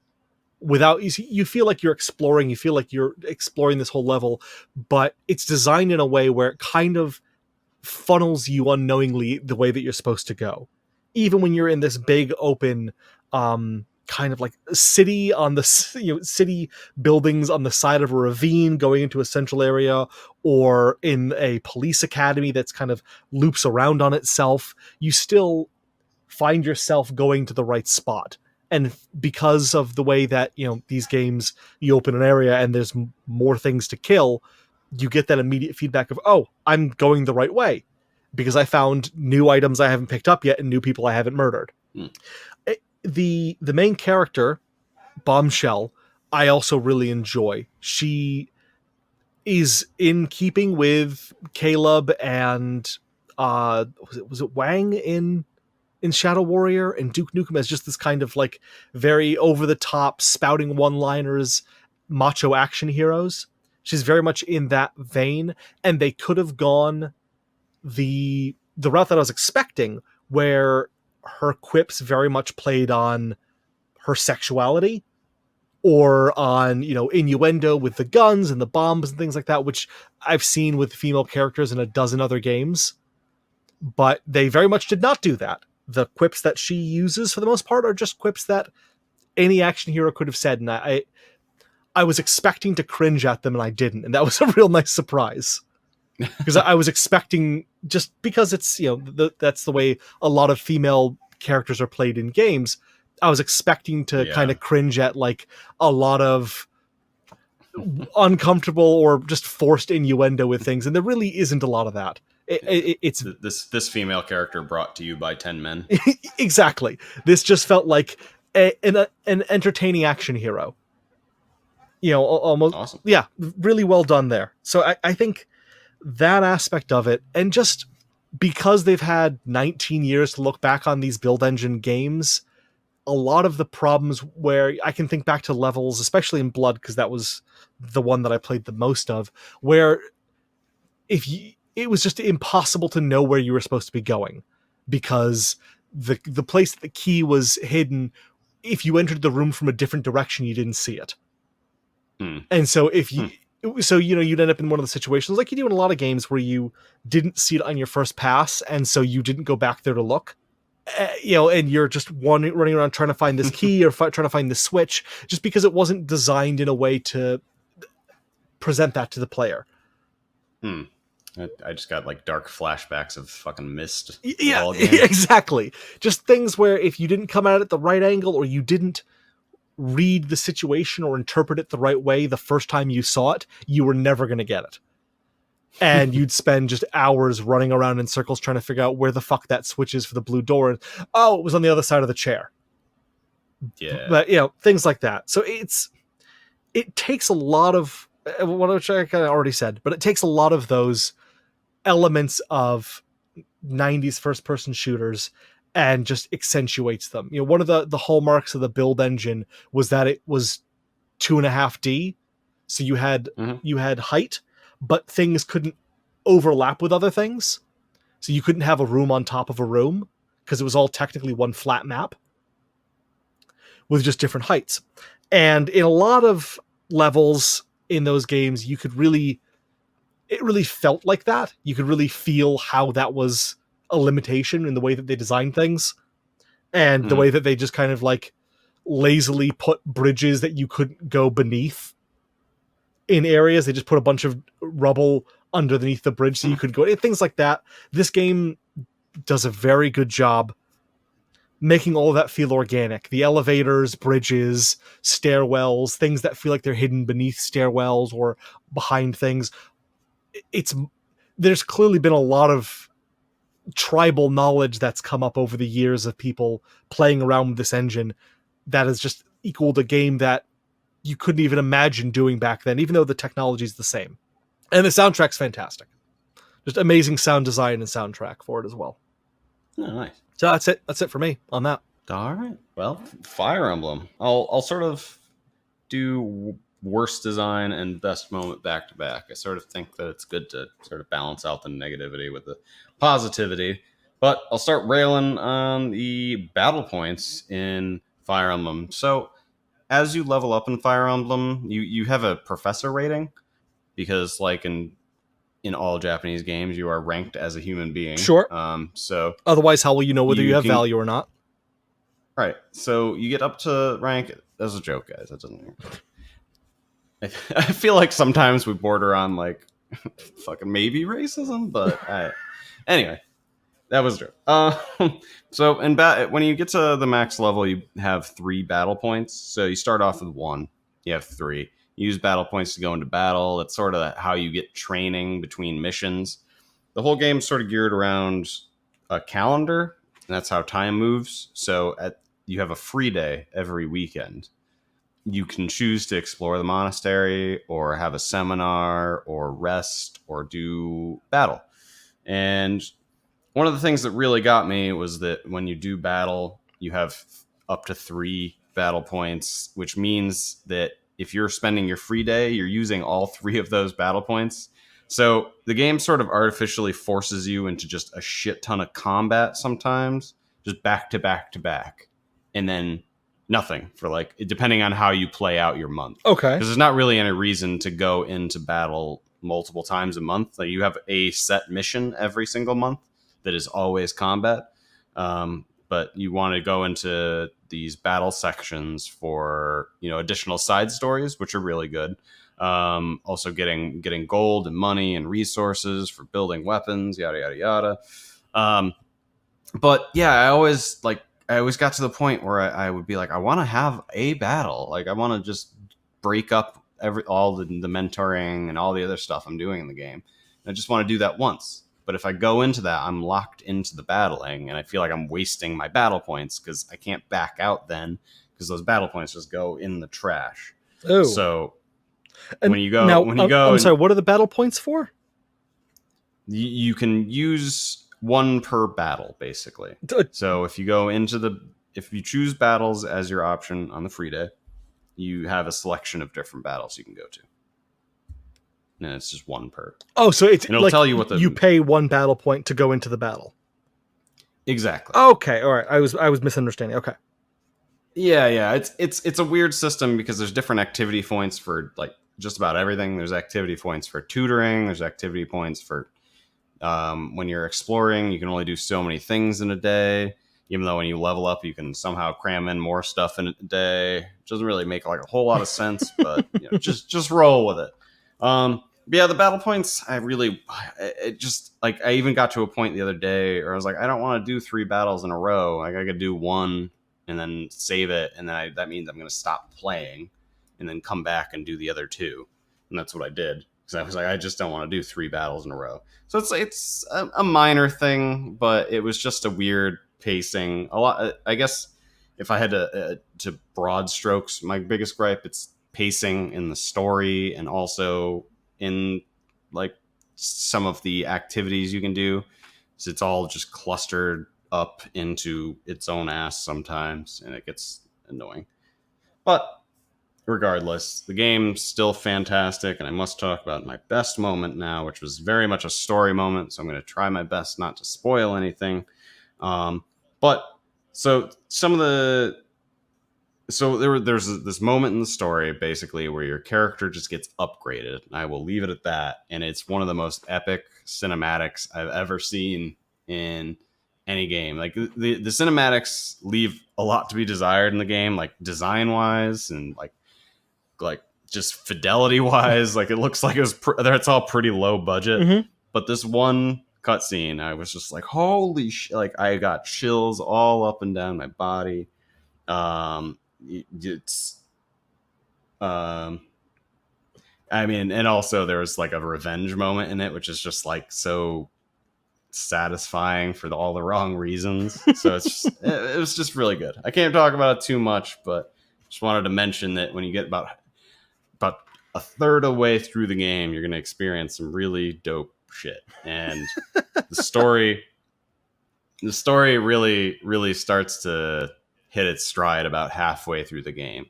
Without you feel like you're exploring, this whole level, but it's designed in a way where it kind of funnels you unknowingly the way that you're supposed to go. Even when you're in this big open kind of like city on the city buildings on the side of a ravine going into a central area, or in a police academy that's kind of loops around on itself, you still find yourself going to the right spot. And because of the way that these games, you open an area and there's more things to kill, you get that immediate feedback of, oh, I'm going the right way because I found new items I haven't picked up yet and new people I haven't murdered. The main character, Bombshell, I also really enjoy. She is in keeping with Caleb and was it Wang in Shadow Warrior, and Duke Nukem as just this kind of like very over the top spouting one-liners, macho action heroes. She's very much in that vein, and they could have gone the route that I was expecting, where her quips very much played on her sexuality or on innuendo with the guns and the bombs and things like that, which I've seen with female characters in a dozen other games. But they very much did not do that. The quips that she uses for the most part are just quips that any action hero could have said, and I was expecting to cringe at them and I didn't, and that was a real nice surprise. Because I was expecting, just because it's that's the way a lot of female characters are played in games, I was expecting to kind of cringe at like a lot of uncomfortable or just forced innuendo with things, and there really isn't a lot of that. It's this female character brought to you by 10 men. Exactly. This just felt like an entertaining action hero. Almost awesome. Yeah, really well done there. So I think that aspect of it, and just because they've had 19 years to look back on these build engine games, a lot of the problems where I can think back to levels, especially in Blood, because that was the one that I played the most of, where it was just impossible to know where you were supposed to be going, because the place that the key was hidden, if you entered the room from a different direction, you didn't see it. And so you'd end up in one of the situations like you do in a lot of games where you didn't see it on your first pass, and so you didn't go back there to look. And you're just running around trying to find this key or trying to find this switch, just because it wasn't designed in a way to present that to the player. I just got like dark flashbacks of fucking Myst. Yeah, exactly. Just things where if you didn't come at it the right angle, or you didn't read the situation or interpret it the right way the first time you saw it, you were never going to get it. And you'd spend just hours running around in circles trying to figure out where the fuck that switch is for the blue door. And, oh, it was on the other side of the chair. Yeah. But, things like that. So it takes a lot of, which I kind of already said, but it takes a lot of those elements of 90s first-person shooters and just accentuates them. One of the hallmarks of the build engine was that it was 2.5D. So you had height, but things couldn't overlap with other things. So you couldn't have a room on top of a room, because it was all technically one flat map with just different heights. And in a lot of levels in those games, you could really it really felt like that. You could really feel how that was a limitation in the way that they designed things, and the Mhm. way that they just kind of like lazily put bridges that you couldn't go beneath in areas. They just put a bunch of rubble underneath the bridge so you could go, things like that. This game does a very good job making all of that feel organic. The elevators, bridges, stairwells, things that feel like they're hidden beneath stairwells or behind things. It's there's clearly been a lot of tribal knowledge that's come up over the years of people playing around with this engine that has just equaled a game that you couldn't even imagine doing back then, even though the technology is the same. And the soundtrack's fantastic. Just amazing sound design and soundtrack for it as well. Oh, nice. So that's it. That's it for me on that. All right. Well, Fire Emblem. I'll sort of do worst design and best moment back to back. I sort of think that it's good to sort of balance out the negativity with the positivity. But I'll start railing on the battle points in Fire Emblem. So as you level up in Fire Emblem, you have a professor rating because like in all Japanese games, you are ranked as a human being. Sure. So Otherwise, how will you know whether you have can value or not? right. So you get up to rank. That's a joke, guys. That doesn't. I feel like sometimes we border on like fucking maybe racism, but anyway, that was true. So when you get to the max level, you have 3 battle points. So you start off with 1. You have 3. You use battle points to go into battle. That's sort of how you get training between missions. The whole game's sort of geared around a calendar, and that's how time moves. So you have a free day every weekend. You can choose to explore the monastery or have a seminar or rest or do battle. And one of the things that really got me was that when you do battle, you have up to 3 battle points, which means that if you're spending your free day, you're using all 3 of those battle points. So the game sort of artificially forces you into just a shit ton of combat sometimes, just back to back to back. And then nothing for like, depending on how you play out your month. Okay. Because there's not really any reason to go into battle multiple times a month. Like you have a set mission every single month that is always combat. But you want to go into these battle sections for, additional side stories, which are really good. Also getting gold and money and resources for building weapons, yada, yada, yada. But yeah, I always got to the point where I would be like, I want to have a battle. Like I want to just break up all the mentoring and all the other stuff I'm doing in the game. And I just want to do that once. But if I go into that, I'm locked into the battling, and I feel like I'm wasting my battle points because I can't back out then because those battle points just go in the trash. Oh. So and when you go, I'm sorry, what are the battle points for? You can use 1 per battle, basically. So if you go into if you choose battles as your option on the free day, you have a selection of different battles you can go to. And it's just 1 per. Oh, so it'll like tell you what you pay 1 battle point to go into the battle. Exactly. Okay, all right. I was misunderstanding. Okay. Yeah. It's a weird system because there's different activity points for like just about everything. There's activity points for tutoring. There's activity points for when you're exploring. You can only do so many things in a day. Even though when you level up, you can somehow cram in more stuff in a day. It doesn't really make like a whole lot of sense, but just roll with it. But yeah, the battle points, I even got to a point the other day where I was like, I don't want to do 3 battles in a row. Like I could do 1 and then save it, and then that means I'm going to stop playing and then come back and do the other 2. And that's what I did because I was like, I just don't want to do 3 battles in a row. So it's a minor thing, but it was just a weird pacing. A lot, I guess, if I had to broad strokes, my biggest gripe, it's pacing in the story and also in like some of the activities you can do. So it's all just clustered up into its own ass sometimes, and it gets annoying. But regardless, the game's still fantastic, and I must talk about my best moment now, which was very much a story moment, so I'm going to try my best not to spoil anything. But so some of the So there's this moment in the story basically where your character just gets upgraded. And I will leave it at that. And it's one of the most epic cinematics I've ever seen in any game. Like the cinematics leave a lot to be desired in the game, like design wise and like just fidelity wise. Like it looks like it's all pretty low budget. Mm-hmm. But this one cutscene, I was just like, holy shit! Like I got chills all up and down my body. It's I mean, and also there was like a revenge moment in it, which is just like so satisfying for all the wrong reasons. So it was just really good. I can't talk about it too much, but just wanted to mention that when you get about a third of the way through the game, you're going to experience some really dope shit. And the story really starts to hit its stride about halfway through the game,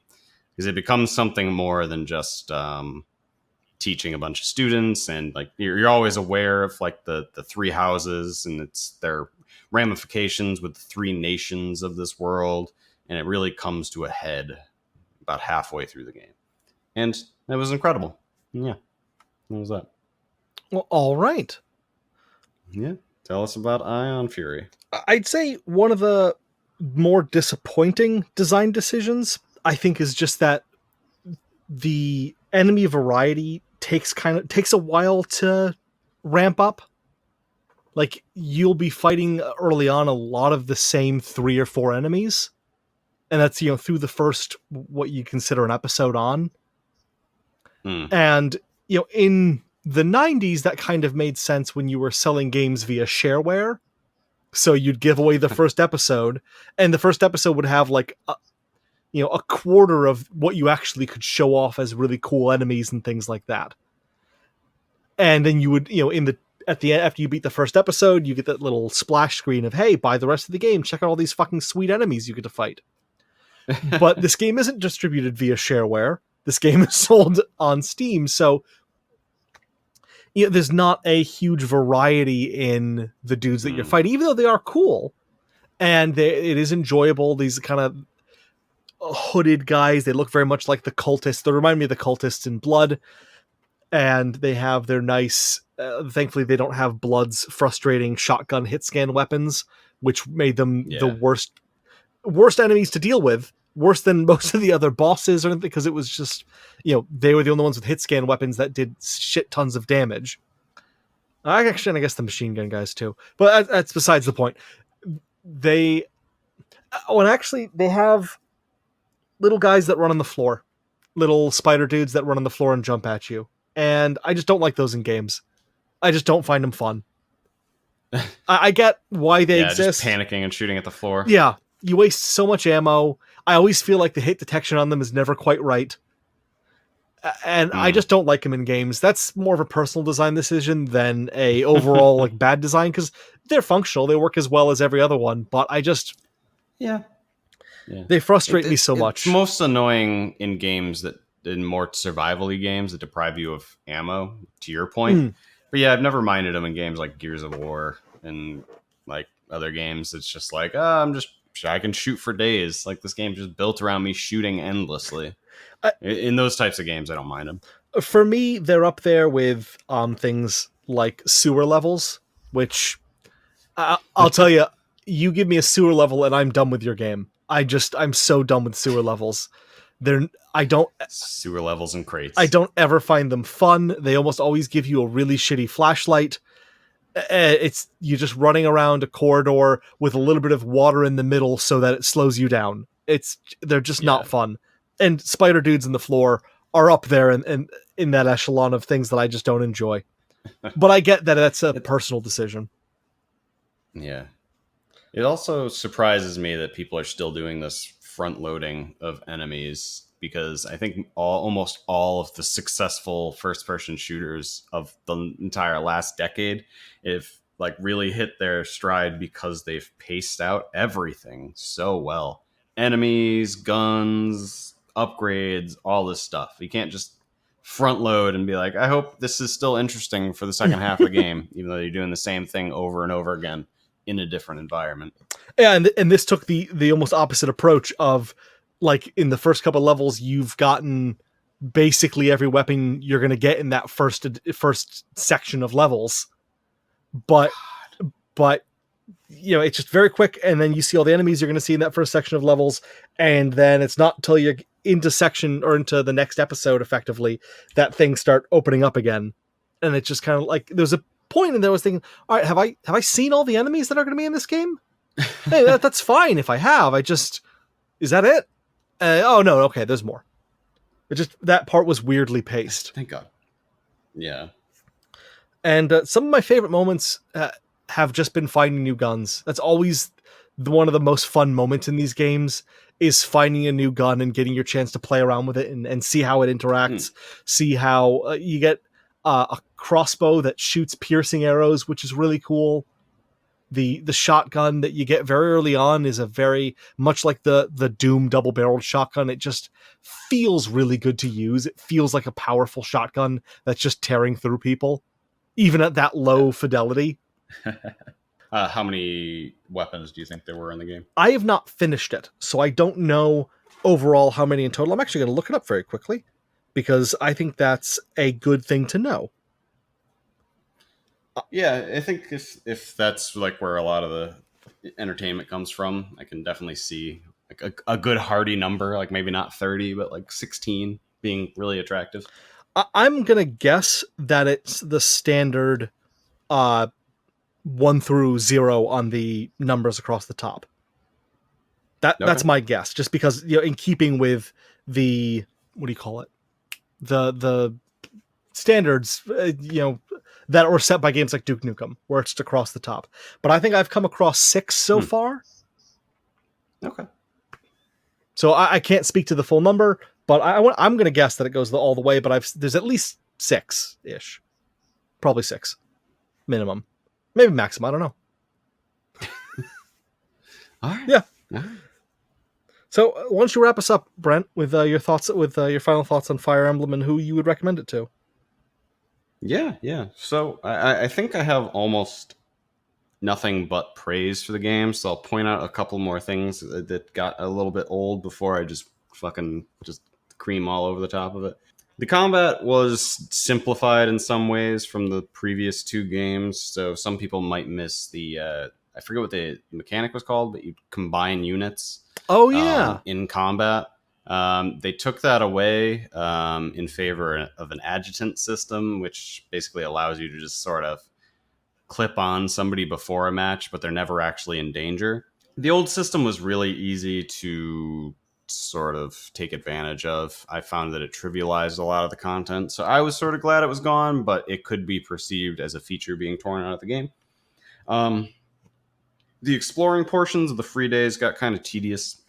because it becomes something more than just teaching a bunch of students, and like you're always aware of like the three houses and it's their ramifications with the three nations of this world, and it really comes to a head about halfway through the game, and it was incredible. Yeah, what was that? Well, all right. Yeah, tell us about Ion Fury. I'd say one of the more disappointing design decisions, I think, is just that the enemy variety takes a while to ramp up. Like you'll be fighting early on a lot of the same 3 or 4 enemies, and that's through the first what you consider an episode on. And in the 90s that kind of made sense when you were selling games via shareware. So you'd give away the first episode, and the first episode would have like a quarter of what you actually could show off as really cool enemies and things like that. And then you would, at the end, after you beat the first episode, you get that little splash screen of, hey, buy the rest of the game. Check out all these fucking sweet enemies you get to fight. But this game isn't distributed via shareware. This game is sold on Steam. So there's not a huge variety in the dudes that you're fighting, even though they are cool. And it is enjoyable. These kind of hooded guys, they look very much like the cultists. They remind me of the cultists in Blood. And they have their nice, thankfully they don't have Blood's frustrating shotgun hit scan weapons, which made them the worst enemies to deal with, worse than most of the other bosses, or anything, because it was just, they were the only ones with hit scan weapons that did shit tons of damage. I guess the machine gun guys too, but that's besides the point. They have little guys that run on the floor, little spider dudes that run on the floor and jump at you. And I just don't like those in games. I just don't find them fun. I get why they exist. Just panicking and shooting at the floor. Yeah, you waste so much ammo. I always feel like the hit detection on them is never quite right. And I just don't like them in games. That's more of a personal design decision than a overall like bad design, because they're functional. They work as well as every other one. But I just... Yeah. They frustrate me so much. It's most annoying in games in more survival-y games that deprive you of ammo, to your point. But yeah, I've never minded them in games like Gears of War and like other games. It's just like, I can shoot for days. Like this game just built around me shooting endlessly. In those types of games, I don't mind them. For me, they're up there with things like sewer levels, which I'll tell you, you give me a sewer level and I'm done with your game. I'm so done with sewer levels. Sewer levels and crates. I don't ever find them fun. They almost always give you a really shitty flashlight. It's you just running around a corridor with a little bit of water in the middle so that it slows you down. They're just not fun. And spider dudes in the floor are up there and in that echelon of things that I just don't enjoy. But I get that that's a personal decision. Yeah. It also surprises me that people are still doing this front loading of enemies, because I think almost all of the successful first person shooters of the entire last decade have like really hit their stride because they've paced out everything so well. Enemies, guns, upgrades, all this stuff. You can't just front load and be like, I hope this is still interesting for the second half of the game, even though you're doing the same thing over and over again in a different environment. Yeah, and this took the almost opposite approach of like in the first couple levels, you've gotten basically every weapon you're going to get in that first section of levels. But but it's just very quick, and then you see all the enemies you're going to see in that first section of levels, and then it's not until you're into section or into the next episode, effectively, that things start opening up again. And it's just kind of like there's a point in there I was thinking, all right, have I seen all the enemies that are going to be in this game? Hey, that's fine if I have. Is that it? Oh no, okay, there's more. It just that part was weirdly paced. Thank God. Yeah. And some of my favorite moments have just been finding new guns. That's always one of the most fun moments in these games, is finding a new gun and getting your chance to play around with it and see how it interacts. See how you get a crossbow that shoots piercing arrows, which is really cool. The shotgun that you get very early on is a very much like the Doom double-barreled shotgun. It just feels really good to use. It feels like a powerful shotgun that's just tearing through people, even at that low fidelity. How many weapons do you think there were in the game? I have not finished it, so I don't know overall how many in total. I'm actually going to look it up very quickly, because I think that's a good thing to know. Yeah, I think if that's like where a lot of the entertainment comes from, I can definitely see like a good hearty number, like maybe not 30, but like 16 being really attractive. I'm going to guess that it's the standard 1 through 0 on the numbers across the top. That's my guess, just because in keeping with the, what do you call it, the standards that were set by games like Duke Nukem, where it's across the top. But I think I've come across 6 so far. Okay. So I can't speak to the full number, but I'm going to guess that it goes all the way. But there's at least 6-ish, probably 6 minimum, maybe maximum. I don't know. All right. Yeah. All right. So why don't you wrap us up, Brent, with your thoughts, with your final thoughts on Fire Emblem and who you would recommend it to? Yeah. So I think I have almost nothing but praise for the game. So I'll point out a couple more things that got a little bit old before I just cream all over the top of it. The combat was simplified in some ways from the previous 2 games. So some people might miss the, I forget what the mechanic was called, but you combine units. Oh, yeah. In combat. They took that away in favor of an adjutant system, which basically allows you to just sort of clip on somebody before a match, but they're never actually in danger. The old system was really easy to sort of take advantage of. I found that it trivialized a lot of the content, so I was sort of glad it was gone, but it could be perceived as a feature being torn out of the game. The exploring portions of the free days got kind of tedious.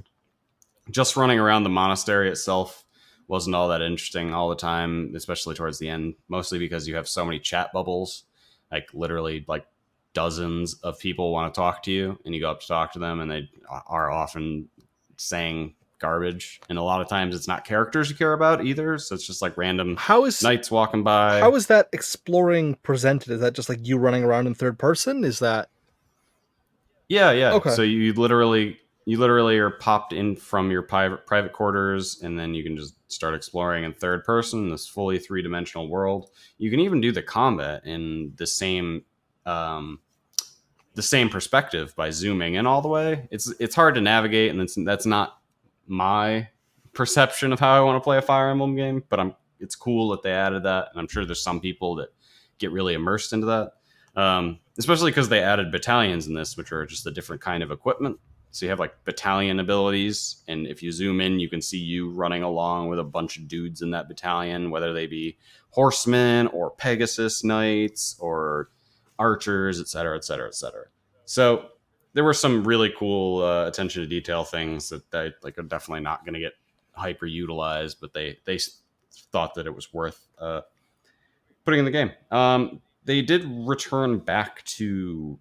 Just running around the monastery itself wasn't all that interesting all the time, especially towards the end, mostly because you have so many chat bubbles. Like literally like dozens of people want to talk to you, and you go up to talk to them, and they are often saying garbage. And a lot of times it's not characters you care about either, so it's just like random knights walking by. How is that exploring presented? Is that just like you running around in third person? Is that... Yeah. Okay. So you literally are popped in from your private quarters, and then you can just start exploring in third person in this fully 3-dimensional world. You can even do the combat in the same perspective by zooming in all the way. It's hard to navigate, and that's not my perception of how I want to play a Fire Emblem game, but it's cool that they added that, and I'm sure there's some people that get really immersed into that, especially because they added battalions in this, which are just a different kind of equipment. So you have like battalion abilities, and if you zoom in, you can see you running along with a bunch of dudes in that battalion, whether they be horsemen or Pegasus knights or archers, etc., etc., etc. So there were some really cool attention to detail things that are definitely not going to get hyper utilized, but they thought that it was worth putting in the game. They did return back to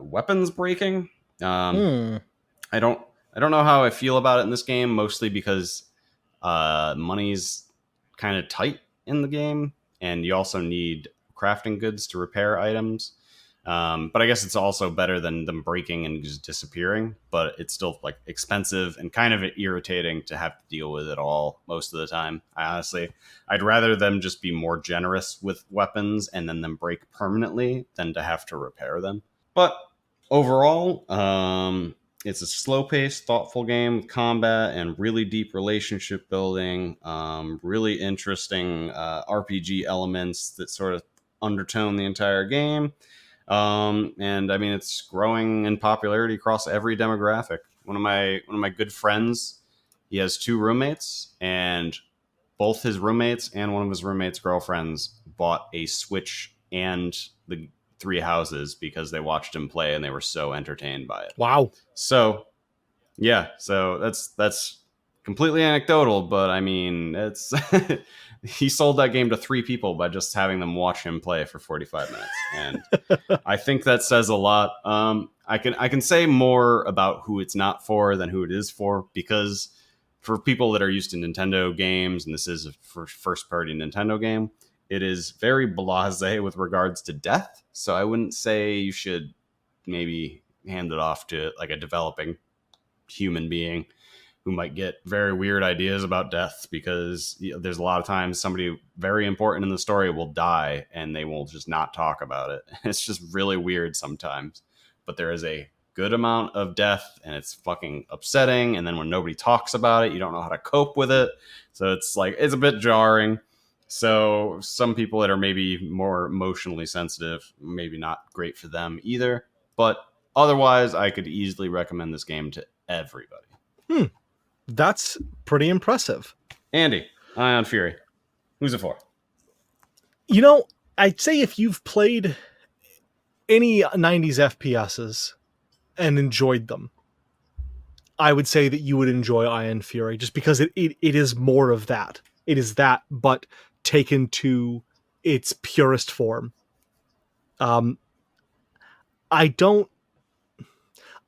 weapons breaking. I don't know how I feel about it in this game, mostly because money's kind of tight in the game, and you also need crafting goods to repair items. But I guess it's also better than them breaking and just disappearing. But it's still like expensive and kind of irritating to have to deal with it all most of the time. I'd rather them just be more generous with weapons and then them break permanently than to have to repair them. But overall, it's a slow-paced, thoughtful game with combat and really deep relationship building. Really interesting RPG elements that sort of undertone the entire game. And I mean, it's growing in popularity across every demographic. One of my good friends, he has 2 roommates, and both his roommates and one of his roommates' girlfriends bought a Switch and the 3 houses because they watched him play and they were so entertained by it. Wow. So yeah, so that's completely anecdotal, but I mean, it's he sold that game to 3 people by just having them watch him play for 45 minutes, and I think that says a lot. I can say more about who it's not for than who it is for, because for people that are used to Nintendo games, and this is a first-party Nintendo game, it is very blasé with regards to death. So I wouldn't say you should maybe hand it off to like a developing human being who might get very weird ideas about death, because there's a lot of times somebody very important in the story will die and they will just not talk about it. It's just really weird sometimes, but there is a good amount of death and it's fucking upsetting. And then when nobody talks about it, you don't know how to cope with it. So it's like, it's a bit jarring. So some people that are maybe more emotionally sensitive, maybe not great for them either. But otherwise, I could easily recommend this game to everybody. That's pretty impressive. Andy, Ion Fury. Who's it for? You know, I'd say if you've played any 90s FPSs and enjoyed them, I would say that you would enjoy Ion Fury, just because it is more of that. It is that, but taken to its purest form.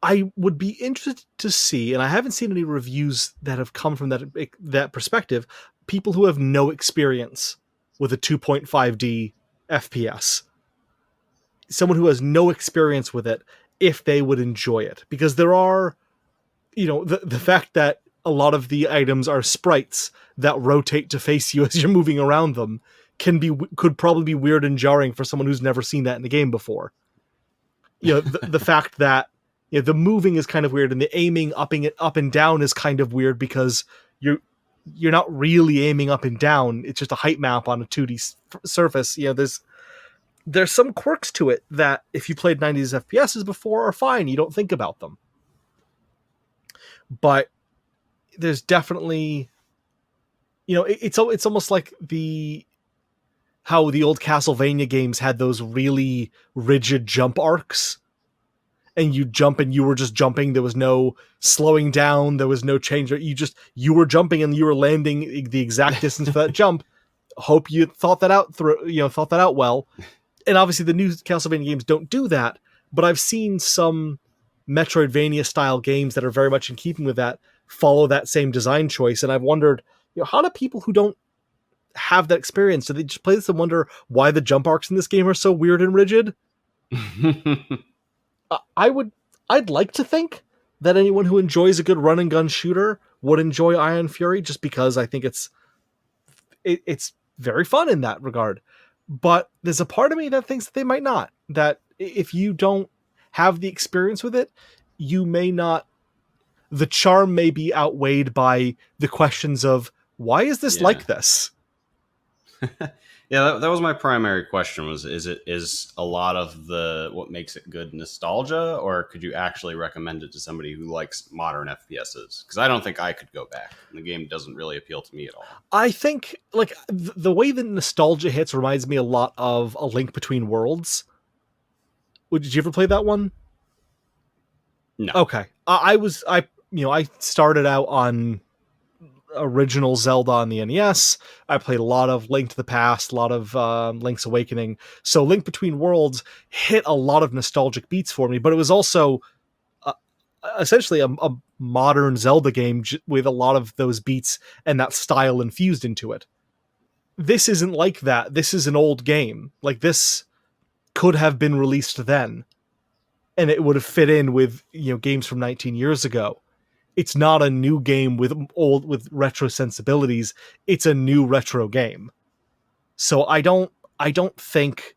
I would be interested to see, and I haven't seen any reviews that have come from that perspective, people who have no experience with a 2.5D FPS. Someone who has no experience with it, if they would enjoy it. Because there are, the fact that a lot of the items are sprites that rotate to face you as you're moving around them could probably be weird and jarring for someone who's never seen that in the game before. The fact that the moving is kind of weird, and the aiming upping it up and down is kind of weird, because you're not really aiming up and down. It's just a height map on a 2D surface. There's some quirks to it that if you played 90s FPSs before are fine. You don't think about them. But there's definitely, it's almost like how the old Castlevania games had those really rigid jump arcs, and you jump and you were just jumping. There was no slowing down. There was no change. You were jumping and you were landing the exact distance for that jump. Hope you thought that out well. And obviously the new Castlevania games don't do that, but I've seen some Metroidvania style games that are very much in keeping with that follow that same design choice. And I've wondered, how do people who don't have that experience, do they just play this and wonder why the jump arcs in this game are so weird and rigid? I'd like to think that anyone who enjoys a good run and gun shooter would enjoy Ion Fury, just because I think it's very fun in that regard. But there's a part of me that thinks that they might not. That if you don't have the experience with it, you may not. The charm may be outweighed by the questions of, why is this like this? Yeah, that was my primary question. Is a lot of what makes it good nostalgia, or could you actually recommend it to somebody who likes modern FPSs? Because I don't think I could go back. The game doesn't really appeal to me at all. I think the way that nostalgia hits reminds me a lot of A Link Between Worlds. Did you ever play that one? No. Okay. I started out on original Zelda on the NES. I played a lot of Link to the Past, a lot of Link's Awakening. So Link Between Worlds hit a lot of nostalgic beats for me, but it was also essentially a modern Zelda game with a lot of those beats and that style infused into it. This isn't like that. This is an old game. Like this, could have been released then, and it would have fit in with games from 19 years ago. It's not a new game with retro sensibilities. It's a new retro game. So I don't think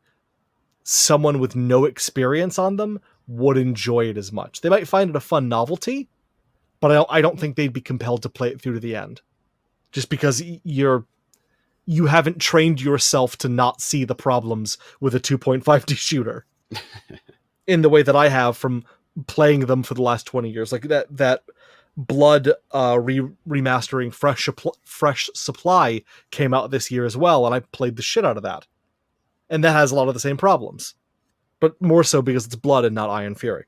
someone with no experience on them would enjoy it as much. They might find it a fun novelty, but I don't think they'd be compelled to play it through to the end, just because you haven't trained yourself to not see the problems with a 2.5D shooter in the way that I have from playing them for the last 20 years. Like that Blood remastering Fresh Supply came out this year as well, and I played the shit out of that. And that has a lot of the same problems, but more so because it's Blood and not Iron Fury.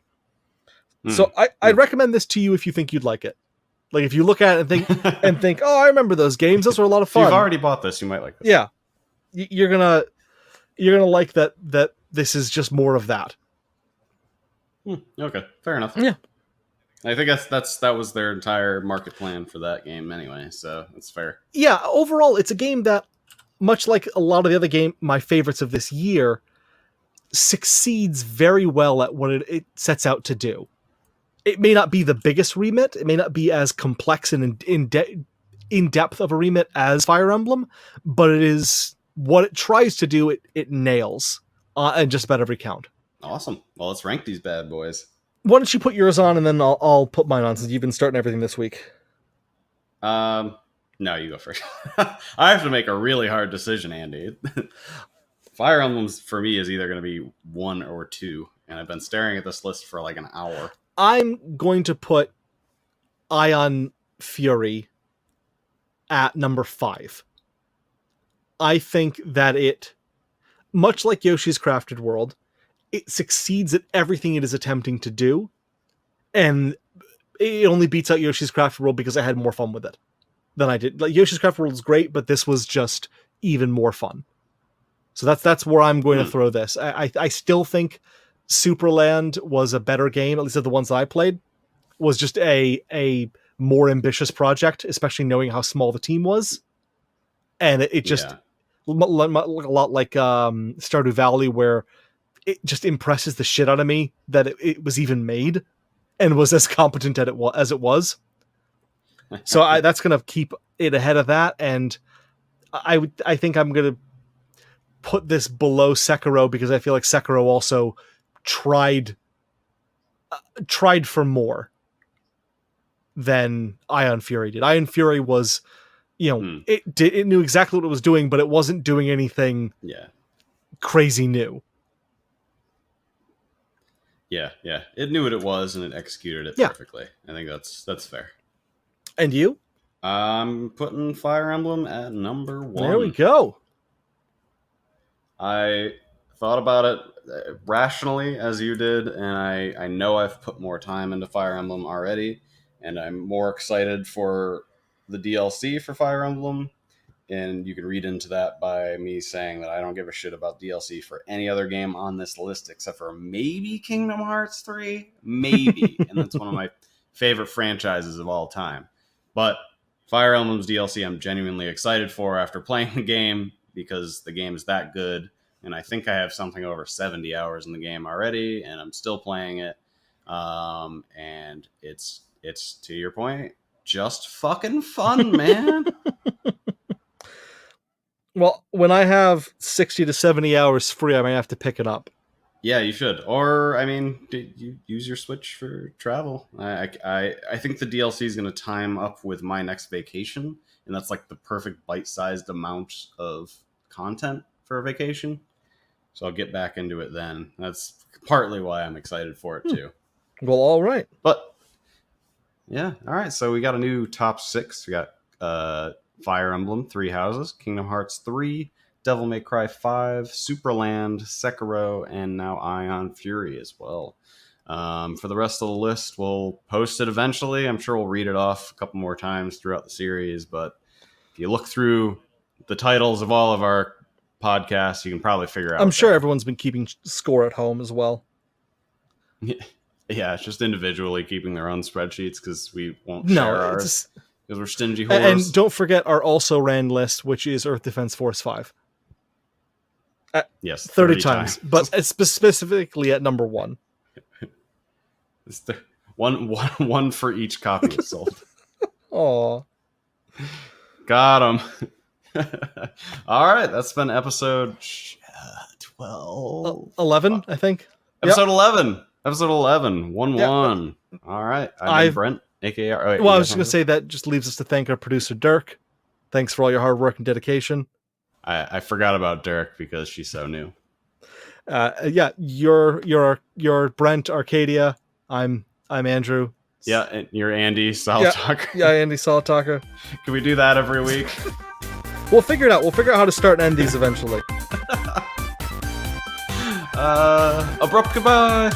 So I'd recommend this to you if you think you'd like it. Like if you look at it and think, oh, I remember those games; those were a lot of fun. If you've already bought this, you might like this. Yeah, you're gonna like that this is just more of that. Okay, fair enough. Yeah, I think that was their entire market plan for that game anyway, so it's fair. Yeah, overall, it's a game that, much like a lot of the other my favorites of this year, succeeds very well at what it sets out to do. It may not be the biggest remit, it may not be as complex and in depth of a remit as Fire Emblem, but it is what it tries to do. It nails on just about every count. Awesome. Well, let's rank these bad boys. Why don't you put yours on, and then I'll put mine on, since you've been starting everything this week. No, you go first. I have to make a really hard decision, Andy. Fire Emblems for me is either going to be 1 or 2, and I've been staring at this list for like an hour. I'm going to put Ion Fury at number 5. I think that it, much like Yoshi's Crafted World, it succeeds at everything it is attempting to do, and it only beats out Yoshi's Crafted World because I had more fun with it than I did. Like, Yoshi's Crafted World is great, but this was just even more fun. So that's where I'm going to throw this. I still think Superland was a better game, at least of the ones that I played. Was just a more ambitious project, especially knowing how small the team was, and it just a lot like Stardew Valley, where it just impresses the shit out of me that it was even made and was as competent as it was. So that's going to keep it ahead of that, and I think I'm going to put this below Sekiro because I feel like Sekiro also tried for more than Ion Fury did. Ion Fury was, it knew exactly what it was doing, but it wasn't doing anything crazy new. Yeah. It knew what it was and it executed it perfectly. I think that's fair. And you? I'm putting Fire Emblem at number 1. There we go. I thought about it rationally as you did, and I know I've put more time into Fire Emblem already, and I'm more excited for the DLC for Fire Emblem. And you can read into that by me saying that I don't give a shit about DLC for any other game on this list except for maybe Kingdom Hearts 3. Maybe. And that's one of my favorite franchises of all time. But Fire Emblem's DLC I'm genuinely excited for after playing the game, because the game is that good. And I think I have something over 70 hours in the game already, and I'm still playing it. And it's to your point, just fucking fun, man. Well, when I have 60 to 70 hours free, I might have to pick it up. Yeah, you should. Or, I mean, you use your Switch for travel. I think the DLC is going to time up with my next vacation, and that's like the perfect bite-sized amount of content for a vacation. So I'll get back into it then. That's partly why I'm excited for it, too. Well, all right. But, yeah, all right. So we got a new top 6. We got Fire Emblem, 3 Houses, Kingdom Hearts 3, Devil May Cry 5, Superland, Sekiro, and now Ion Fury as well. For the rest of the list, we'll post it eventually. I'm sure we'll read it off a couple more times throughout the series, but if you look through the titles of all of our podcasts, you can probably figure out. I'm sure everyone's been keeping score at home as well. Yeah, it's just individually keeping their own spreadsheets because we won't share ours. Because we're stingy whores. And don't forget our also ran list, which is Earth Defense Force 5. Yes, 30 times. But it's specifically at number 1. It's the one for each copy is sold. Aw. Got him. All right, that's been episode 12. 11, I think. Episode 11. Episode 11. 1-1. Yeah. All right. I'm Brent, a.k.a. Well, I was just going to say that just leaves us to thank our producer, Dirk. Thanks for all your hard work and dedication. I forgot about Dirk because she's so new. Yeah, you're Brent, Arcadia. I'm Andrew. Yeah, and you're Andy Soltalker. Yeah, Andy Soltalker. Can we do that every week? We'll figure it out. We'll figure out how to start and end these eventually. Abrupt goodbye.